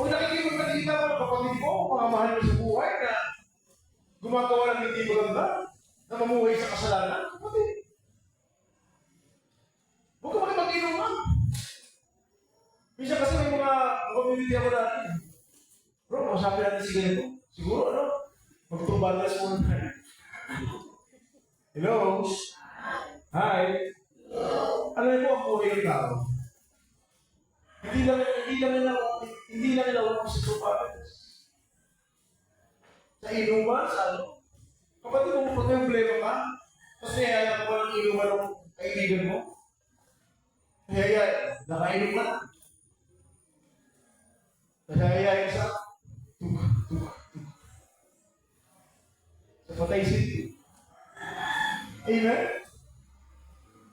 Kung nakikita mo ng kapatid kapatid ko, mga mahal mo sa buhay na gumagawa ng hindi maganda, na mamuhay sa kasalanan. Kapatid, huwag ka makipag-inuman. Minsan kasi may mga community ako dati. Bro, masabi natin si ganito. Siguro, magtumbalas muna tayo. Hello? Hi? Alam mo ang buhay ng tao? Hindi lang nila ako sa tupalas. Sa inuman, sa ano? Kapatid mo, pag may problema ka, tapos niyayaya ka pa ng inuman ng kaibigan mo, niyayaya, nakainom ka na. Niyayaya ka sa sa Patay City. Amen?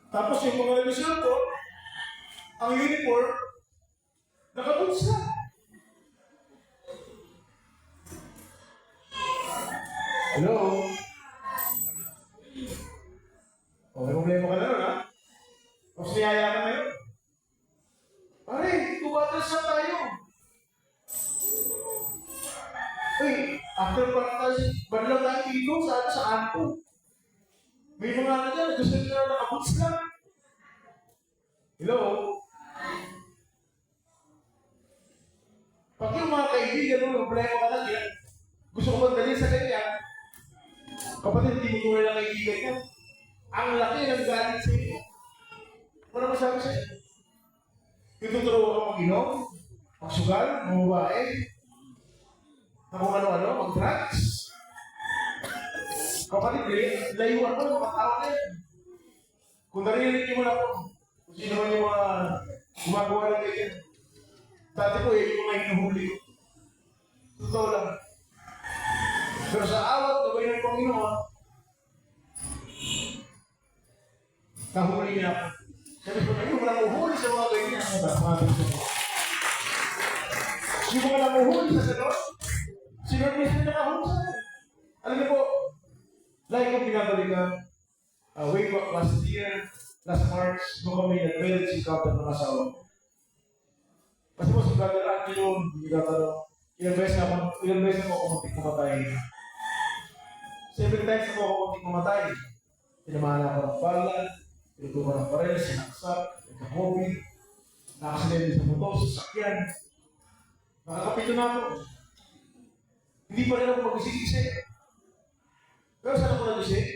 Tapos yung mga revision ko, ang uniform, nakaboots na. Hello? O, may problema ka na nun, ha? Tapos niyaya ka na yun. Pare, tumatas na tayo. Uy, after practice, badalang tayo dito sa anto. May mga ano dyan, gusto nila nakaboots lang. Hello? Pag yung mga kaibigan mo, problema ka lang yan, gusto ko magdali sa kanya, kapatid, hindi mo tunay na kaibigan yan. Ang laki ng galit sa inyo. Ano masabi sa'yo? Yung tuturo ka mag-inom, magsugal, mamubae, na kung ano-ano, mag-drugs. Kapatid, layuan mo ng mga tao na yan. Kung narinig mo na kung sino man yung mga gumagawa ng ganyan. Dati ko, yung mga hinuhuli ko. Totoo lang. Pero sa awat, gawin ng Panginoon, nahuli niya ako. Sabi ko, yung mga uhuli sa mga ganyan. Yung mga namuhuli sa ganon, sinod mismo na kahuli sa akin. Alam niyo po, like kung pinabalikan, way back last year, last March, nung kami nag-marriage si Captain ng asawa ko. Kasi po, sa gagalaan niyo yun, hindi gagalaan. Ilang beses na ako muntik kumatay. 7 times na ako muntik kumatay. Tinamahan ako ng bala, tinutukan ng baril, sinaksak, nagka-COVID, nakasilin sa motor, sa sakyan. Nakakapito na ako. Hindi pa rin ako mag-isig-isig. Pero saan ako nag-isig?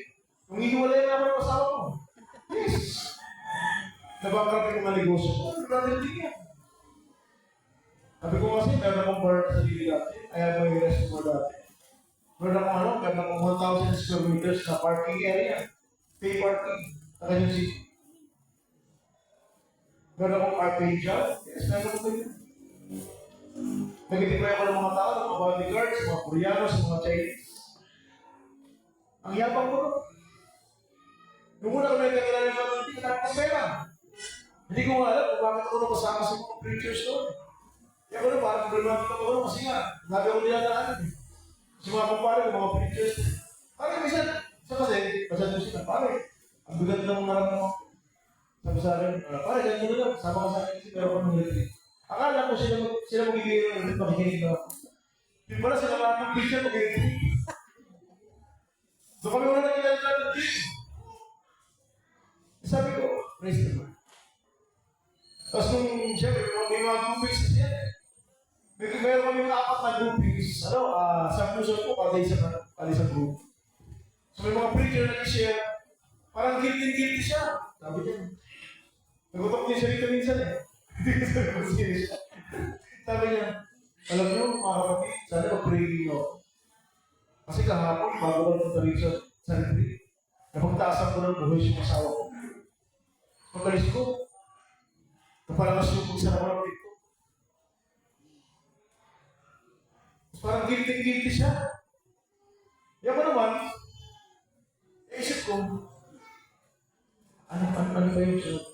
Nung hiniwalay na ako ng asawa ko. Yes! Nabakarapin ko ng negosyo ko. Ano natin din yan? Sabi ko kasi, meron akong bar sa sarili dati. I have my restaurant dati. Meron akong 1,000 square meters na parking area. Pay parking. Sa Quezon City. Meron akong car-pay job. Yes, meron ko yun. Nag-deploy ako ng mga tao, ng mga bodyguards, mga Koreanos, mga Chinese. Ang yabang ko. Nung una ko na kakilala ng mga hindi ka ng pera. Hindi ko alam kung bakit ako nakasama sa mga preachers doon. Kaya ako na parang problematic ako kasi nga, lagi ako nilalaanan. Kasi mga kumpare ko, mga preachers. Parang minsan, kasi, pasal mo sila, pare, ang bigat ng naramdaman ko. Sabi sa akin, pare, ganyan mo lang, sama ka sa akin kasi pero ako nang retreat. Akala ko sila magiging retreat, makikinig na ako. Yung pala sila mga ng preacher, mag-retreat. Doon kami muna nakilala ng retreat. Sabi ko, praise the Lord. Tapos nung, siyempre, may mga groupings kasi yan eh. Meron kami mga 4 na groupings. Sa puso ko, kada isang group. So may mga preacher na i-share, parang guilty siya. Sabi niya, nagutok din siya rito minsan eh. Hindi ko sabi kung sino siya. Sabi niya, alam niyo, mga kapatid, sana mag-pray niyo. Kasi kahapon, bago ko nung rin sa retreat, napagtaasan ko ng buhay yung asawa ko. Pagkalis ko, napalakas yung sa naman dito. Parang guilty siya. Yan ko naman, isip ko, ano ba yung sunod?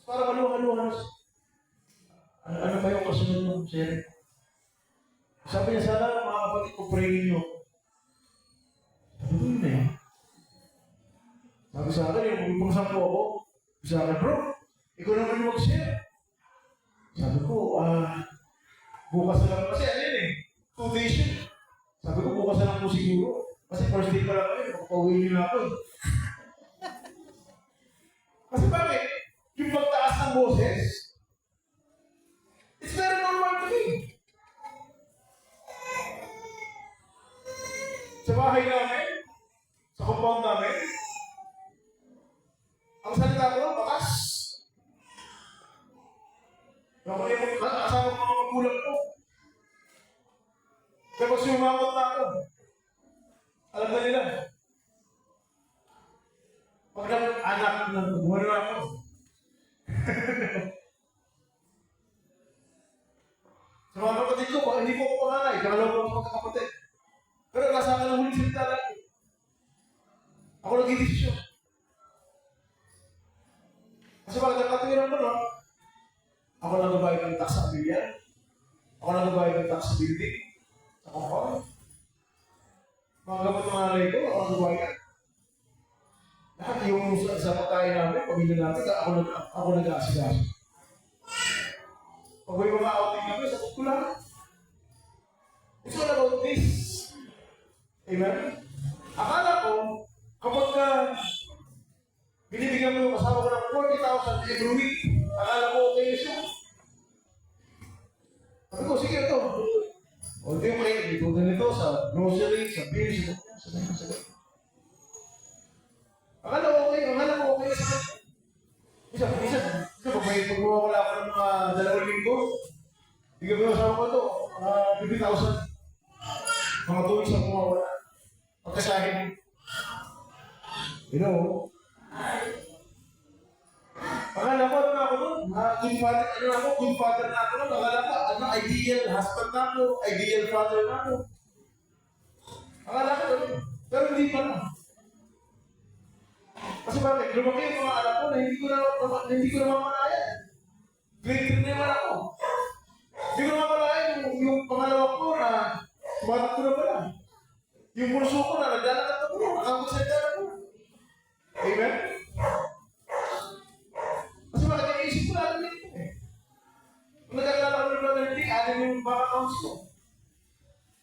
Parang maluha-luha na siya. Ano ba yung kasunod ng sir? Sabi niya, sana mga kapatid ko, pray niyo. Sabi ko yun eh. Sabi sa akin, yung pumasang po ako, sa akin, bro, ikaw naman yung mag-share. Sabi ko, bukas na lang kasi ano yun eh. 2 days yun. Sabi ko, bukas na lang po siguro. Kasi first day pa lang kayo, makapauwi niyo na ako. Kasi bakit? Yung pagtaas ng boses, it's very normal to me. Sa bahay namin, sa compound namin, ang salita ko lang, bakas. Ako yung kasama ko mga magulang ko. Kapag sumakot na ako, alam na nila. Pag anak ng buwan na ako. Sa mga kapatid ko, hindi ko ako panganay, kakalaw ko ang magkakapatid. Pero nasa akin ang huling salita lang. Ako nag-idesisyon. Kasi bakit nakatuwiran ko, no? Ako nagbabayad ng tax sa bilyan. Ako nagbabayad ng tax sa building. Sa compound. Mga gamot ng nanay ko, ako nagbabayad. Lahat yung sa pagkain namin, pamilya namin, ako nag-aasigaso. Pag may mga outing namin, sagot ko lang. It's all about this. Amen? Akala ko, kapag binibigyan mo yung kasama ko ng 40,000 every week, akala ko okay siya. Sabi ko, sige ito. O ito yung may ito nito sa grocery, sa bills, sa akala ko okay sa isa, pag may pagmawala ako ng mga 2 linggo, bigyan mo yung kasama ko ito, 50,000. Mga 2 weeks ang kumawala. Pagkasahin. You know, akala ko ano na ako nun, good father na ako nun, akala ko, ideal husband na ako, ideal father na ako. Akala ko nun, pero hindi pa na. Kasi bakit? Lumaki yung mga anak ko na hindi ko na mamalayan. Grade 3 na naman ako. Hindi ko na mamalayan yung pangalawa ko na tumatak ko na pala. Yung burso ko na naglalakad na po, nakakonsenta na po. Amen? Kasi bakit naisip ko natin dito eh. Kung nagkakala ko ng brother D, anin yung bank accounts ko.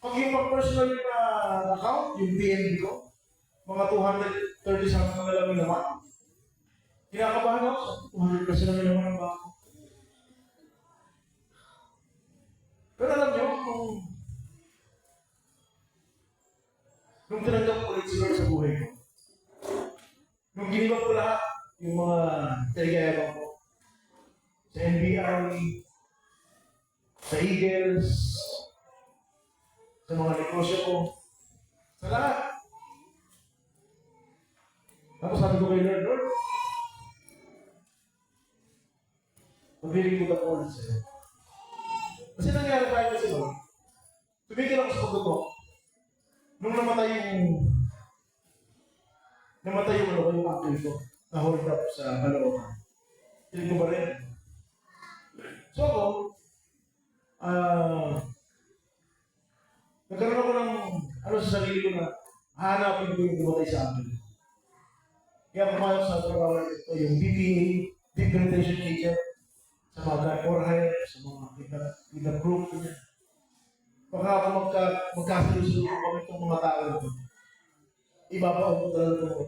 Pag yung pag-personal na account, yung PNB ko, mga 230 something na lang yung naman. Kinakabahan ako sa 200% na naman ang bako. Pero alam niyo, nung tinanggap ko ulit si Lord sa buhay ko, nung ginibang ko lahat, yung mga taligayabang ko, sa NBI, sa Eagles, sa mga negosyo ko, sa lahat. Tapos sabi ko kay Lord, mag-really good ako ulit sa'yo. Kasi nangyari tayo kasi Lord, tumigil ako sa pagkuto. Nung namatay yung uncle ko, na-hold up sa Caloocan. Hindi ko ba rin? So ako, nagkaroon ako ng sa sarili ko na hahanapin ko yung bumatay sa akin. Kaya pumayag sa trabaho ito, yung BPA, Deep Penetration Agent, sa mga gun for hire, sa mga group niya. Baka ako magkasulo-sulo kami itong mga tao ito. Ibabaw ko talaga ito.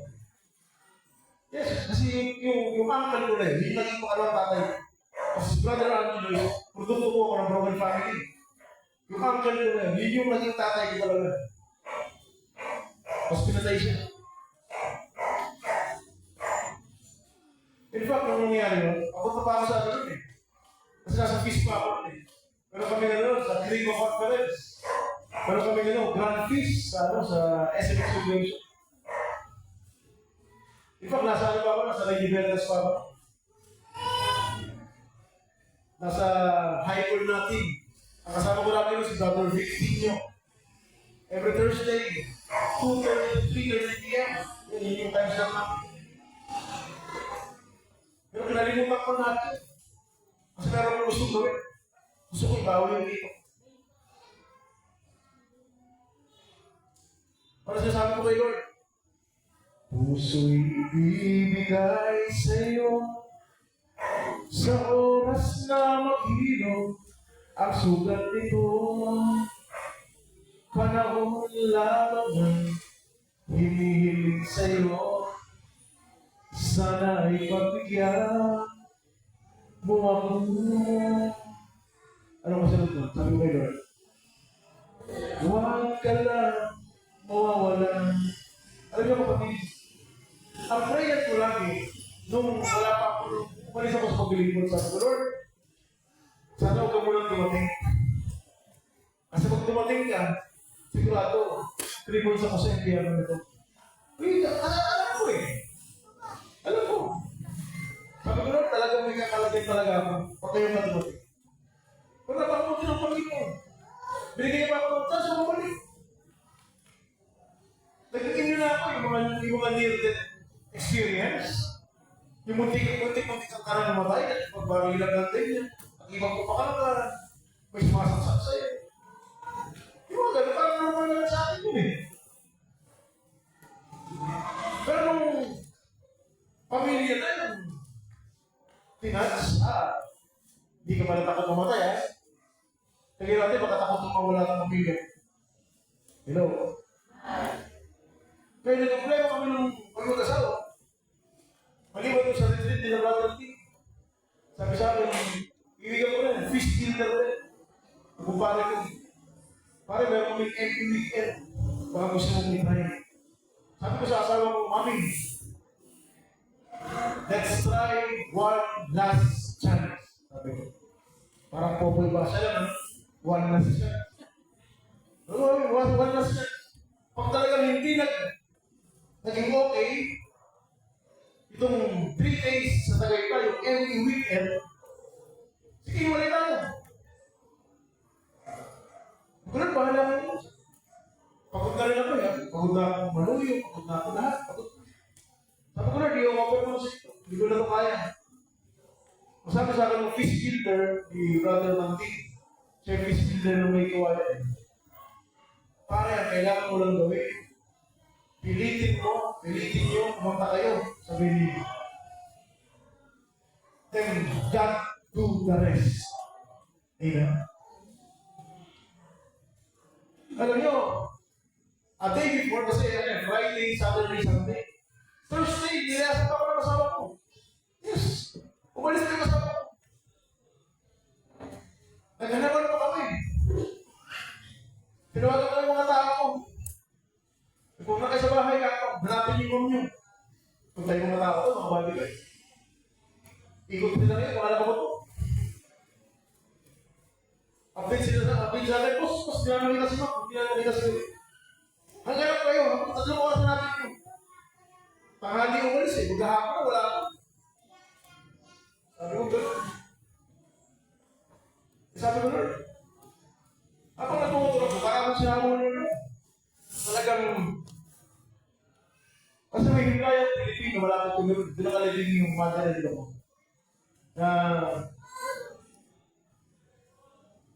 Yes, kasi yung uncle ko na yun, yung naging pangalawang tatay. Kasi brother Angelo, produkto ko ako ng broken family. Yung uncle ko na yun yung naging tatay ko talaga. Tapos pinatay siya. In fact, nung nangyari yun, ako na pa ako sa ano eh. Kasi nasa feast pa ako eh. Pero kami na doon sa Grigo Conference. Pero kami na doon, grand feast sa SMX Convention. In fact, nasa ano pa ako, nasa Lady Velas pa ako. Nasa high school natin. Ang kasama ko namin si Dr. Vic Dino. Every Thursday, 2:30, 3:30 p.m. Yun yung time slot namin. Pero kinalimutan ko natin. Kasi meron ko gusto gawin. Gusto ko ibawi yung dito. Para sinasabi ko kay Lord, puso'y ibibigay sa'yo sa oras na maghilom ang sugat nito. panahon lamang ang hinihiling sa'yo. Sana ay pagbigyan mo ako. Ano masunod mo? Sabi ko kay Lord, huwag ka lang mawawalan. Alam niyo kapatid, ang prayer ko lagi, nung wala pa ako, umalis ako sa paglilingkod, sabi ko, Lord, sana huwag ka mo lang dumating. Kasi pag dumating ka, sigurado, 3 months ako sa impyerno nito. Uy, alam ko eh. Alam ko. Sabi ko, Lord, talagang may kakalagay talaga ako. Pag kayo na dumating. Kung napakutin ang Panginoon, binigay pa ako ng chance, bumalik. Nagiging nyo na ako yung mga near-death experience. Yung muntik-muntik ang karang namatay, at pagbarilan natin niya. Ang ibang kupakalakaran, may sumasaksak sa'yo. Yung mga ganun, parang normal na sa akin yun eh. Pero nung pamilya na yun, finance, hindi ka pala takot mamatay ha. Kaya natin, baka takot nung mawala ng pamilya. Hello? Kaya nag-problema kami nung pag-mag-asawa. Maliban doon sa retreat nila Brother T. Sabi sa akin, ibigyan ko rin, fish dinner rin. Kumpare ko. Pare, meron kaming empty weekend. Baka gusto mong litrahin. Sabi ko sa asawa ko, Mami, let's try one last chance. Sabi ko. Parang popoy ba siya lang, one last chance. One last chance. Pag talagang hindi naging okay, itong 3 days sa Tagaytay, yung empty weekend, sige, wala tayo. Ganun, bahala ka mo. Pagod na rin ako eh. Pagod na akong maluyo, pagod na ako lahat. Sabi ko na, di ako mapagod sa ito. Hindi ko na ito kaya. Masabi sa akin ng fish builder, ni Brother Manting. Siya yung fish builder na may kawala eh. Pare, ang kailangan mo lang gawin. Pilitin nyo, kumanta kayo. Sabi niyo. Then God do the rest. Amen. Alam nyo, a day before, kasi Friday, Saturday, Sunday. Thursday, nilasan ako ng asawa ko. Yes. Umalis na yung asawa ko. Naghanapan pa kami. Tinawagan ko yung mga tao ko. Kung na kayo sa bahay ka, hanapin yung mom nyo. Kung tayo mga tao ko, mga babi kayo. Ikot sila ngayon, kung alam ko to. Update sa akin, boss, ginamit kasi mo, ginamit kasi mo. Hanggang kayo, tatlong oras na natin yun. Tanghali umalis eh, maghahapon na, wala ako. Sabi ko, gano'n. Sabi ko, Lord, ako natutulog ko, para akong sinabi mo nyo, talagang, kasi may himlaya ng Pilipino, wala ko tumirod, doon nakalaging yung mother na dito ko. Na,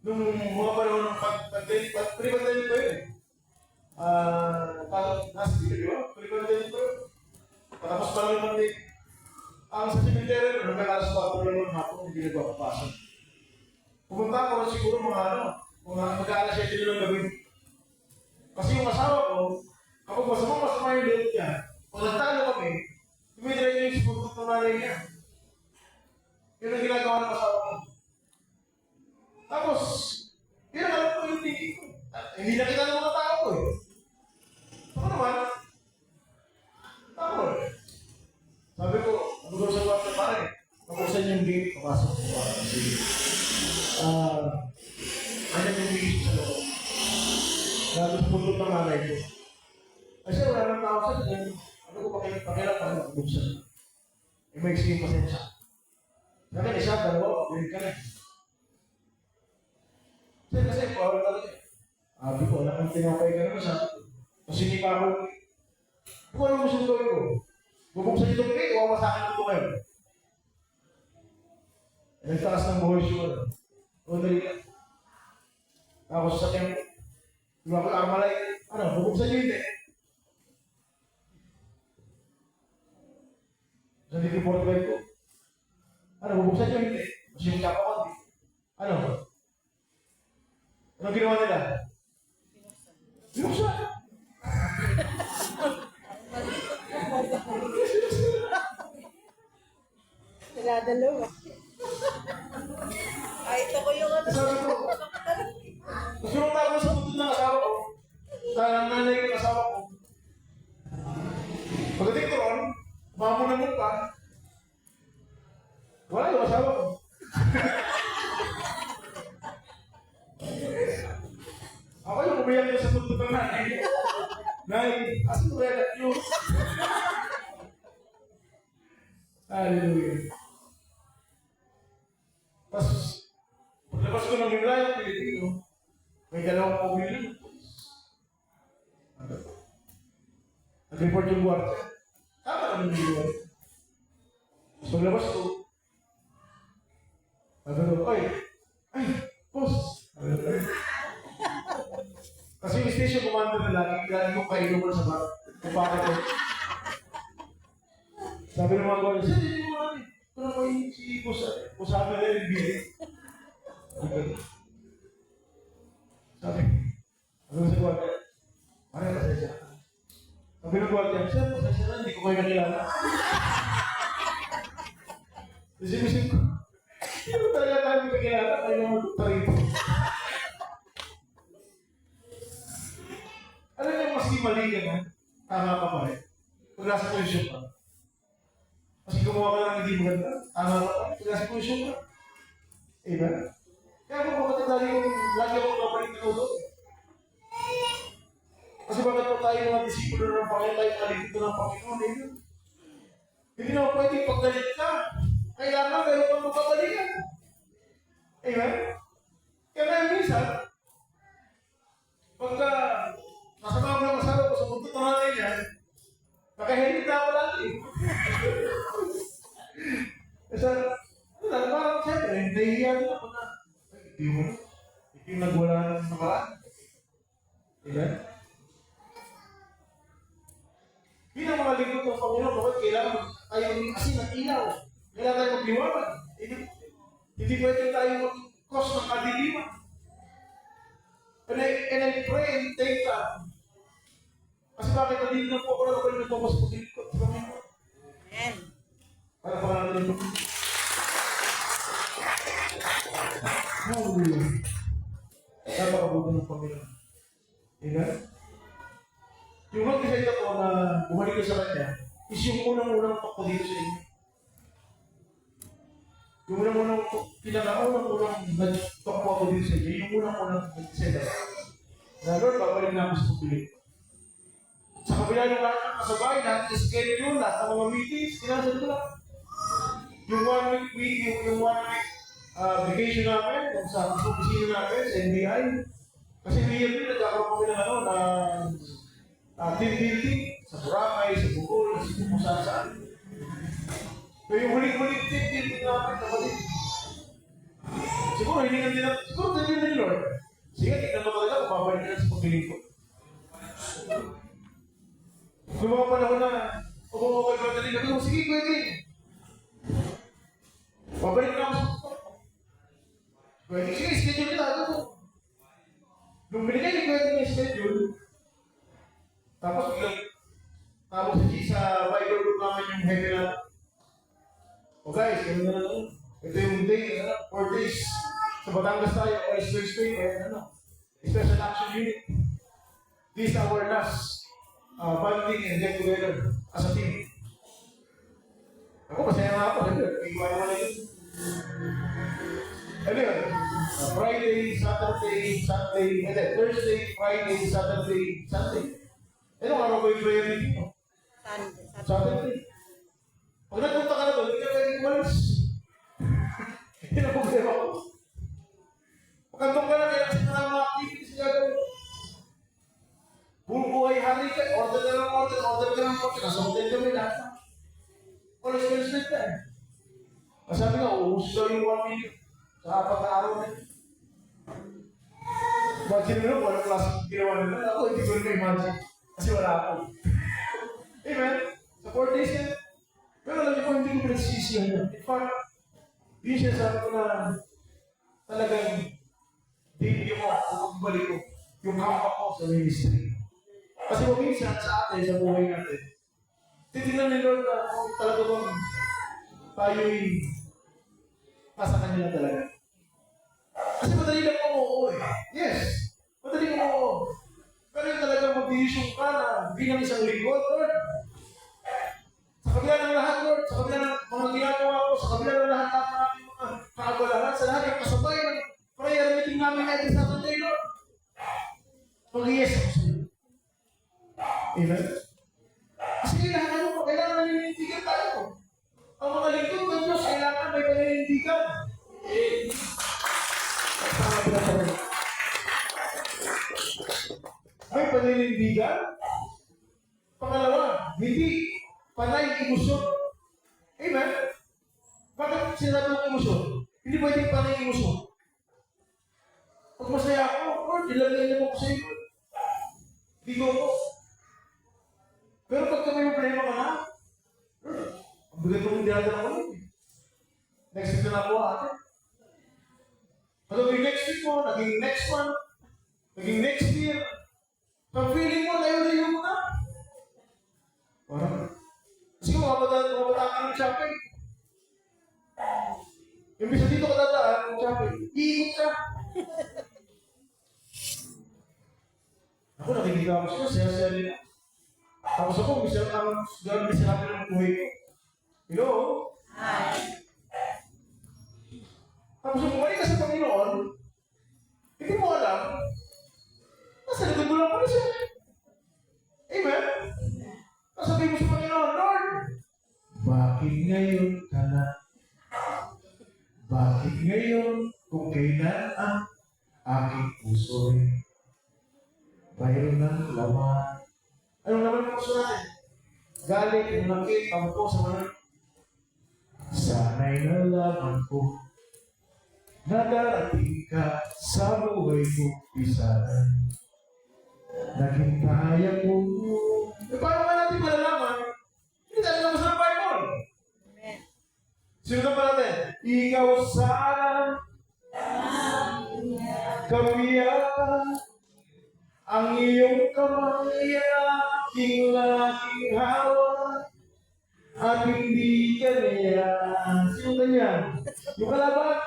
nung mga panahon ng pre-pandemic ko yun. Nasa dito, di ba? Pre-pandemic ko yun. Patapos pa lang yung pandemic. Ang sa cemetery, nagkakalas 4 lang ng hapon, hindi nagpapapasok. Pumunta ako na siguro mga mag-aalas 7 lang gabi. Kasi yung asawa ko, kapag masama yung loob niya, kung nagtalo kami, tumidra niya yung sipuntot ng nanay niya. Yun ang ginagawa ng asawa ko. Tapos, yun alam ko yung thinking ko. Hindi nakita ng mga tao ko eh. Ako naman, tapos, sabi ko, ano daw sa water pare? Pakusan yung gate, papasok ko pa. Kasi, ano yung gate sa loob? Tapos putot ng nanay ko. Kasi wala nang tao sa dyan. Ano ko pakilap pa rin, buksan. Eh, may sige pasensya. Sabi, isa, dalawa, pagbilig ka na. Kasi power talaga. Sabi ko, alam kang tinapay ka naman sa akin. Kasi hindi pa ako. Kung ano gusto ko gawin ko? Bubuksan nyo itong cake, wawa sa akin ito ngayon. Nagtaas ng buhay siya. O, dali ka. Tapos sa tempo. Diba ko armalay? Ano, bubuksan nyo hindi. Sa dito 45 ko. Ano, bubuksan nyo hindi. Kasi yung tsaka ko. Ano? Ano ginawa nila? Dadalawa. Ay, ito ko yung ano. Sabi ko, gusto nung ako sa mundo ng asawa ko, sa nanay ko ng asawa ko. Pagdating ko ron, mamo na mo pa, wala yung asawa ko. Ako yung umiyak ko sa mundo ng nanay. Nay, asan ko kaya nyo? Hallelujah. Tapos, paglabas ko ng Himalaya, Pilipino, may dalawang pumili. Nag-report yung guardia. Tama naman yung guardia. Tapos paglabas ko, sabi ko, ay, boss. Kasi yung station commander na lagi, kailangan ko kayo mo sa bar. Kung bakit ko. Sabi ng mga guardia, hindi mo namin. Ito na kayo si boss. Usabi na yung bili. Sabi ko sa guardia, parang pasensya. Sabi ng guardia, sir, pasensya na, hindi ko kayo nakilala. Isip ko, hindi ko talaga tayo nakilala, kayo naman magpunta rito. Alam niyo, maski mali ka na, tama ka pa rin. Pag nasa posisyon ka. Maski gumawa ka lang hindi maganda, tama ka pa rin. Pag nasa posisyon ka. Amen? Kaya po, bakit lagi akong kapalit na ulo? Kasi bakit po tayo mga disipulo ng Panginoon, tayo kalito ng Panginoon, amen? Hindi naman pwede paggalit ka. Kailangan meron kang magpapalikan. Amen? Kaya na minsan, pagka masama ko ng asawa ko sa mundo ng nanay niya, nakahirit na ako lagi. Kasi, parang siyempre, nahihiya din ako na, hindi mo, yung nagwala ng nakaraan. Amen? Bilang mga lingkod ng Panginoon, bakit kailangan tayo asin at ilaw? Kailangan tayo magliwanag. Hindi pwede tayo mag-cause ng kadiliman. And I pray and thank God. Kasi bakit nandito na po ako lang kayo nagpapos po lingkod sa Panginoon? Amen. Para pa natin ito. Hallelujah. Napakabuti ng Panginoon. Amen? Yung mag-decide ako na bumalik ko sa kanya, is yung unang-unang takbo dito sa inyo. Yung unang-unang, pinaka-unang-unang nagtakbo ako dito sa inyo, yung unang-unang nag-decide ako. Na Lord, babalik na ako sa pagpilit. Sa kabila ng lahat ng kasabay, lahat ng schedule, lahat ng mga meetings, kinasal ko lang. Yung 1 week, yung 1 week vacation namin, yung sa opisina namin, sa NBI. Kasi yearly, nagkakaroon kami ng team building, sa Boracay, sa Bohol, sa kung saan-saan. So yung huling-huling team building namin, kapatid. Siguro, hiningan din natin, siguro din ni Lord. Sige, tignan mo talaga, babalik na sa pagbiling ko. Yung mga panahon na, umumukay ba talaga, sabi ko, sige, pwede. Babalik na ako sa pwede, sige, schedule nila, ano po. Nung binigay ni pwede na schedule, tapos biglang, tapos sa Bible group namin yung heavy na, guys, gano'n na lang. Ito yung day, 4 days. Sa Batangas tayo, or Spain, Special Action Unit. This is our last bonding and get together as a team. Ako, masaya nga ako. Iiwan mo na yun. Ano yun? Friday, Saturday, Sunday, Thursday, Friday, Saturday, Sunday. Anong araw ko yung prayer meeting mo? Saturday. Pag nagpunta ka na doon, hindi ka pwedeng umalis. Hindi na problema ko. Pagkantong ka na, kaya kasi na mga activities niya gawin. Buhay hari ka, order ka ng order ka ng order. Nasa hotel kami lahat. Walang spell ka eh. Masabi nga, uus daw yung 1 million. Sa 4 na araw na yun. Imagine mo na, walang klase ginawa nila. Ako, hindi ko rin imagine. Kasi wala ako. Amen? Sa 4 days yan. Pero alam niyo po, hindi ko pinagsisihan yun. In fact, hindi siya sabi ko na talagang hindi ko magbalik ko yung kampak ko sa ministry. Kasi minsan sa atin, sa buhay natin, titignan ni Lord na kung talaga bang tayo'y nasa kanya lang talaga. Kasi madali lang oo eh. Yes, madali oo. Pero yung talagang mag-decision ka na bilang isang lingkod, Lord. Sa kabila ng lahat, Lord, sa kabila ng mga ginagawa ko, sa kabila ng lahat ng aking mga kaabalahan, sa lahat ng kasabay ng prayer meeting namin every Saturday, Lord. Mag-yes ako sa iyo. Amen? Kasi kailangan naninindigan tayo. Ang mga lingkod ng Diyos, kailangan may paninindigan. May paninindigan. Pangalawa, hindi panay emosyon. Amen? Bakit sinabi ng emosyon? Hindi pwedeng panay emosyon. Pag masaya ako, Lord, ilagay niyo ko sa iyo. Bigo ko. Pero pag may problema ka na, Lord, ang bigat kong hindi natin ako yun. Next week na ako ate. Pag yung next week mo, naging next month, naging next year, pag feeling mo, layo-layo mo na. Parang, kasi mababa ka ng shopping. Imbis na dito ka dadaan ng shopping, iikot ka. Ako nakikita ko siya, saya-saya nila. Tapos ako, gano'n miserabil ng buhay ko. Hello? Hi. Tapos kung bumalik ka sa Panginoon, hindi mo alam, nasa likod mo lang pala siya. Amen? Sasabihin mo sa Panginoon, Lord, bakit ngayon ka na? Bakit ngayon kung kailan ang aking puso'y mayroon ng laman? Anong laman ng puso natin? Galit, lakit, tampo sa mga. Sana'y nalaman ko na darating ka sa buhay ko pisahan. Naghintay ako. E paano nga natin malalaman? Hindi tayo nabasa ng Bible. Amen. Sino na pa natin? Ikaw sana kamiyan ang iyong kamay aking laging hawak at hindi ka niya. Sino ka niya? Yung kalaban?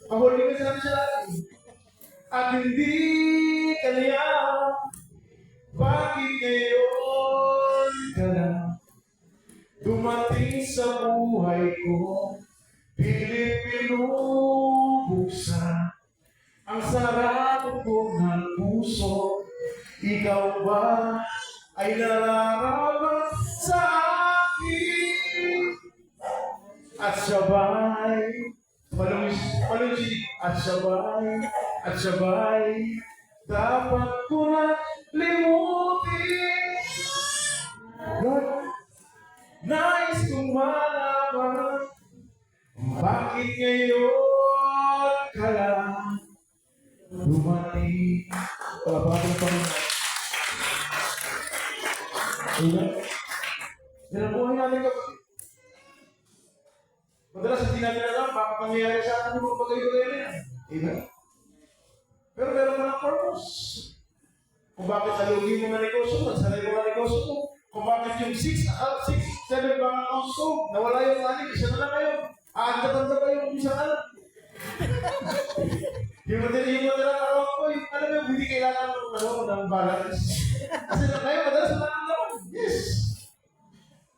Mahuli ka sinabi siya lagi. At hindi ka niya. Bakit ngayon ka na dumating sa buhay ko? Pilit pinubuksan ang sarado ko ng puso. Ikaw ba ay nararapat sa akin? At sabay, at sabay, dapat ko na limutin. Lord, nais kong malaman, bakit ngayon ka lang dumating? Palapatin pa rin. Amen? Yan ang buhay natin kapatid. Madalas hindi natin alam bakit nangyayari sa atin yung mga bagay-bagay na yan. Amen? Pero meron ka ng purpose. Kung bakit nalugi mo na negosyo mo, sanay mo na negosyo mo. Kung bakit yung 6, 7 bank accounts ko, nawala yung money, isa na lang kayo. Aanda-tanda pa yung isang alam. Yung madalang account ko, yung alam mo, hindi kailangan ng balance. Kasi na kayo, madalas na lang naman. Yes.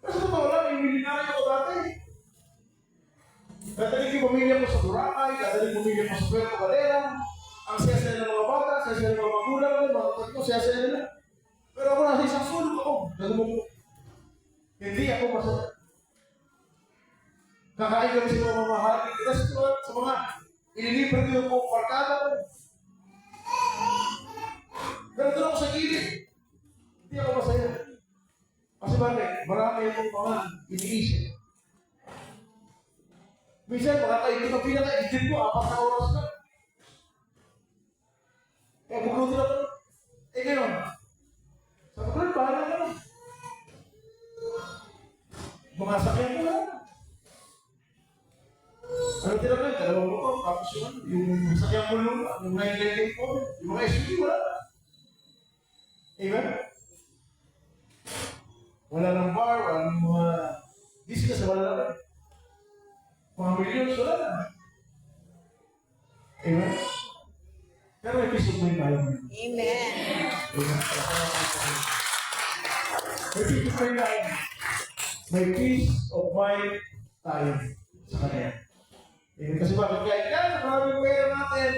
Pero sa totoo lang, yung milyonaryo ko dati. Dadaling yung pamilya ko sa Boracay, dadaling yung pamilya ko sa Puerto Galera. Ang siyasya ng mga bata, siyasya ng mga magulang ko, mga kapatid ko, siyasya nila. Pero ako nasa isang sulong ako, nagumupo. Hindi ako masaya. Kakain kami sa mga mamahaling restaurant, sa mga ililibre ko yung mga parkada ko. Pero doon ako sa gilid. Hindi ako masaya. Kasi bakit? Marami akong mga iniisip. Minsan, makakaigit ang pinaka-igit ko, 4 na oras na. Kaya buglutin ako. Ngayon, sabi ko, bahala ka na. Mga sakyan ko lang. Ano tinapay? 2 motor, tapos yung sakyan ko lang, yung 998 po, yung mga SUV, wala na. Amen? Wala ng bar, wala ng mga business, wala na. Mga millions, wala na. Amen? Pero may peace of mind tayo. Amen. Amen? May peace of mind tayo. May peace of mind tayo sa Kanya. Amen? Kasi bakit kaya maraming pera natin.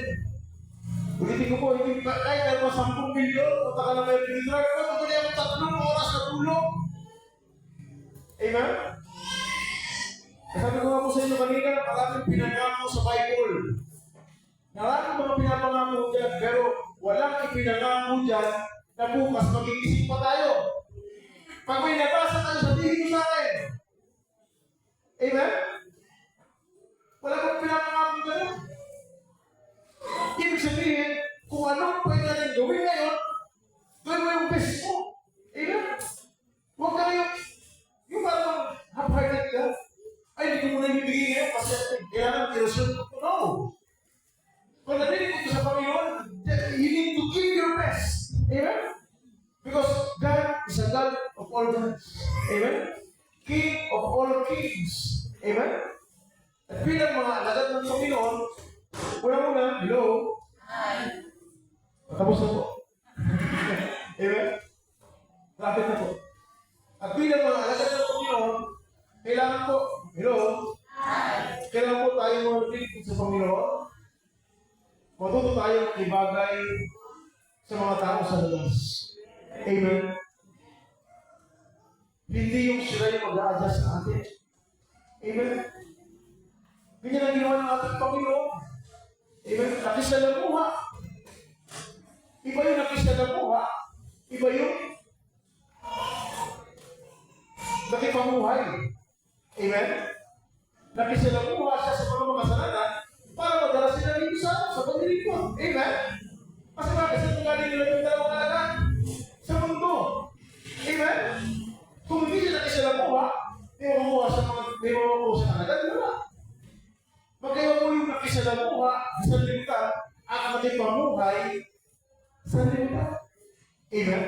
Ulitin ko po, hindi kahit meron mo 10 milyon, punta ka na may pinidrug, tutuloy ako 3 oras na tulog. Amen? Sabi ko nga po sa inyo kanina, maraming pinangako sa Bible. Maraming mga pinapangako dyan, pero walang ipinangako dyan na bukas magigising pa tayo. Pag may nabasa tayo, sabihin mo sa akin. Amen? Wala pong pinapangako dyan. Ibig sabihin, kung anong pwede natin gawin ngayon, gawin mo yung best mo. Amen? Huwag ka yung parang half-hearted ka. Ay, hindi ko muna ibibigay ngayon kasi kailangan i-resume ko. No! Kung narinig ko sa Panginoon, you need to give your best. Amen? Because God is a God of all gods. Amen? King of all kings. Amen? At bilang mga alagad ng Panginoon, una-una, hello? Hi. Tapos na po. Amen? Lapit na po. At bilang mga alagad ng Panginoon, kailangan po, hello? Hi. Kailangan po tayo mga sa Panginoon. Matuto tayo ibagay sa mga tao sa labas. Amen? Hindi yung sila yung mag-a-adjust sa atin. Amen? Ganyan ang ginawa ng ating Panginoon. Amen? Nakisalamuha. Iba yung nakisalamuha. Iba yung nakipamuhay. Amen? Nakisalamuha siya sa mga makasalanan para madala sila dito sa paglilingkod. Amen? Kasi bakit sa tugali nila yung dalawang alagaan sa mundo? Amen? Kung hindi siya nakisalamuha, may mamuha sa alagaan, wala. Magkaiba mo yung nakisalamuha sa limutan at nakipamuhay sa limutan. Amen?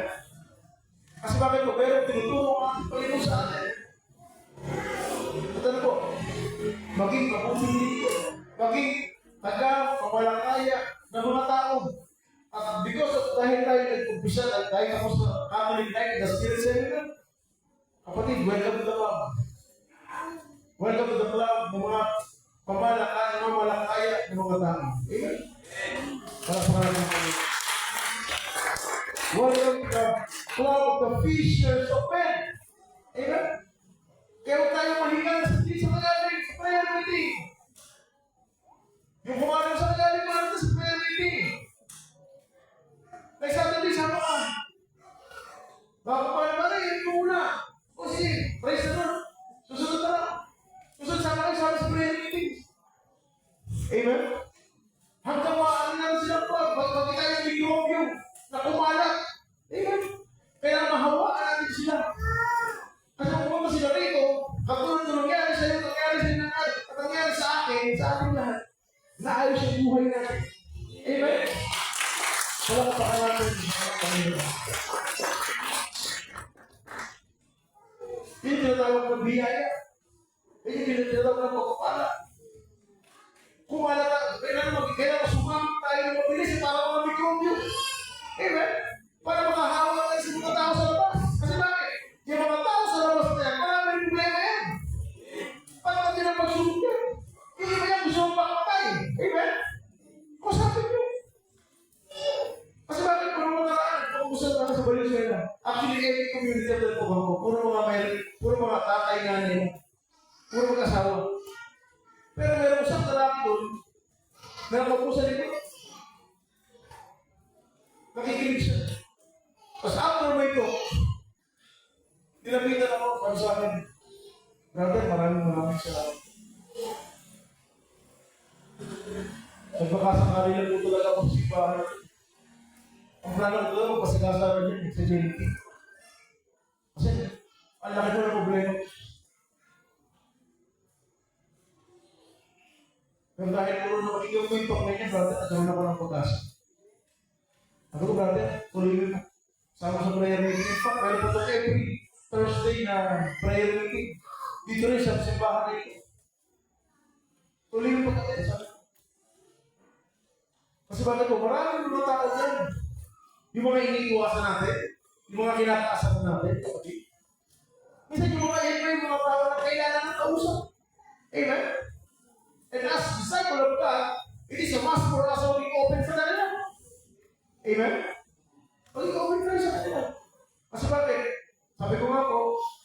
Kasi bakit po? Pero tinuturo ang Panginoon sa atin. At ano po? Maging mabuting dito. Maging pagmalakaya ng mga tao. At because of dahil tayo nag-umpisa at dahil ako sa Catholic Life, the Spirit Seminar, kapatid, welcome to the club. Welcome to the club ng mga mamalakaya ng mga tao. Amen? Para sa mga tao. Welcome to the club of the fishers of men. Amen? Kaya huwag tayo mahingan sa magaling sa prayer meeting. Yung kumalang sa magaling natin sa prayer meeting. Kaya sa atin, sama ka. Baka pa naman yun muna. O sige, praise the Lord. Susunod na lang. Susunod sama kayo sa prayer meeting. Amen? Hanggang maaari na sila pa. Pag tayo ng mikrobyo na kumalat. Amen? Kaya mahawaan natin sila. Kasi kung pumunta sila rito, katulad na nangyari sa iyo, nangyari sa akin, sa ating lahat, naayos yung buhay natin. Amen? Wala ka pa natin sa Panginoon. Hindi tinatawag ng biyaya. Hindi tinatawag ng pagpapala. Kung kailangan sumamit tayo ng mabilis para mga mikrobyo. Amen? Para makahawa tayo sa mga tao sa labas. Kasi bakit? Yung mga tao sa labas na yan, maraming problema yan. Paano natin ang pagsulog yan? Hindi ba yan gusto mong pakapatay? Amen? Kusapin nyo. Kasi bakit puro mga nakaraan, pag-usap natin sa Valenzuela. Actually, every community of the Tobago, puro mga tatay nga nila. Puro mga asawa. Pero meron isang lalaki doon, meron po sa likod. Nakikinig siya. Tapos after may talk, nilapitan ako para sa akin. Brother, maraming salamat. Nagpakasakali lang po talaga ako sa simbahan. Ang plano ko doon, magpasagasa rin sa JLT. Kasi, ang laki ko ng problema. Pero dahil puro na magiging yung talk na niya, brother, nagkaroon ako ng pag-asa. Ako ko, brother, tuloy mo. Sama sa prayer meeting. In fact, meron po ito every Thursday na prayer meeting. Dito rin sa simbahan nito. Tuloy mo pagkakita sa akin. Kasi bakit po, maraming mga tao dyan. Yung mga iniiwasan natin, yung mga kinakaasan natin, okay? Minsan yung mga yan yung mga tao na kailangan ng kausap. Amen? And as disciple of God, it is a must for us to be open sa kanila. Amen? Maging open tayo sa kanila. Kasi bakit? Sabi ko nga po,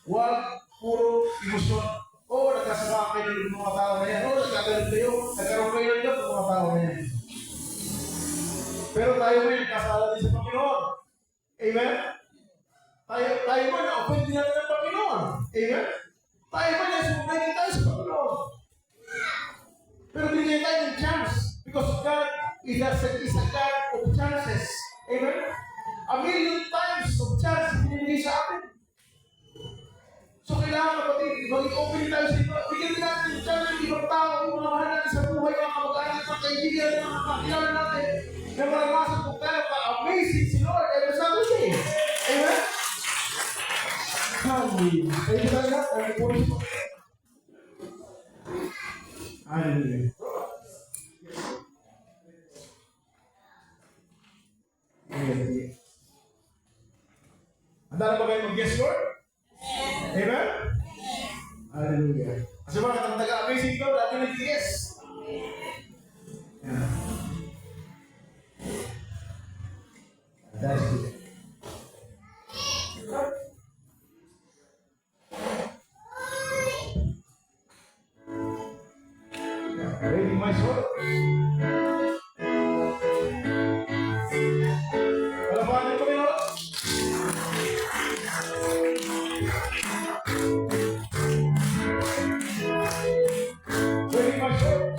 huwag puro emosyon. Oo, nagkasama kayo ng mga tao na yan. Oo, nagkagalit kayo. Nagkaroon kayo ng job ng mga tao na yan. Pero tayo ngayon, kasala din sa Panginoon. Amen? Tayo mo, na-open din natin ng Panginoon. Amen? Tayo mo, na-sumunay din tayo sa Panginoon. Pero binigyan tayo ng chance. Because God is a God of chances. Amen? A million times of chance binibigay sa atin. So kailangan kapatid, maging open tayo sa iba. Bigyan din natin yung chance ng ibang tao, yung mga mahal natin sa buhay, mga kamag-anak, mga kaibigan, mga kakilala natin, na maranasan kung tayo ka-amazing si Lord every Sunday. Amen? Hallelujah. Kayo tayo na, tayo po rin po. Hallelujah. Hallelujah. Handa na ba kayo mag-yes, Lord? Amen? Hallelujah. Kasi mga ang taga-amazing ko, dati nag-yes. Yeah. That's good. Ready, my soul? Palapanin ko yun. Ready, my soul?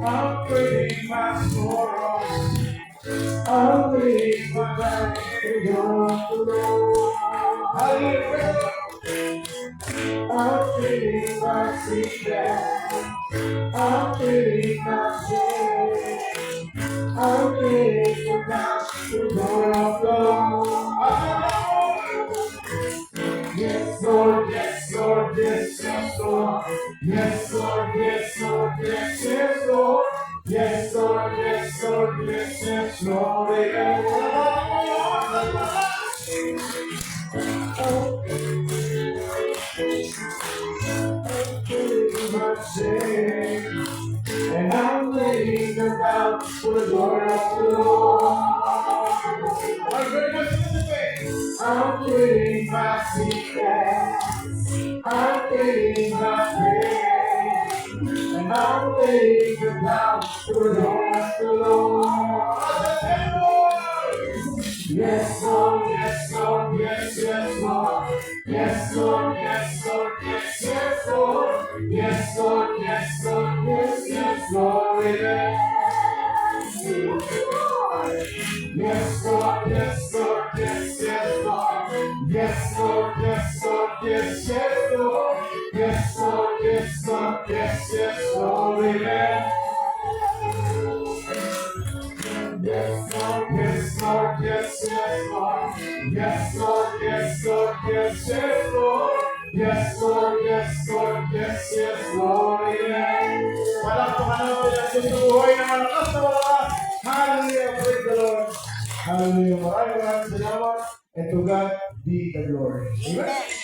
I'm bringing my sorrows. I'm bringing my life to your throne. Hallelujah. I'm bringing my secret. I'm bringing my shame. I'm bringing you down to your throne. Yes, Lord, yes, Lord, yes, yes, Lord. Yes, Lord, yes, Lord, yes, yes, Lord. Yes, Lord, yes, Lord, yes, yes, Lord. My shame, and I'm laying about the Lord of the Lord. I'm getting my secrets, I'm getting my pain, and I'm laying about the Lord of the Lord. Yes, Lord, yes, Lord, yes, yes, Lord. Yes, Lord, yes, Lord, yes, yes, Lord. Yes, Lord, yes, Lord, yes, yes, Lord. Yes, Lord, yes, Lord, yes, yes, Lord. Yes, Lord, yes, Lord, yes, yes, Lord. Yes, Lord, yes, Lord, yes, yes, Lord. Yes, Lord, yes, Lord, yes, yes, Lord. Yes, Lord, yes, Lord, yes, yes, Lord. Yes, Lord, yes, Lord, yes, yes, Lord. Walang pangalan yan. Susubuhay na malakas na malakas. Hallelujah, praise the Lord. Hallelujah. Maraming salamat. And to God be the glory. Amen.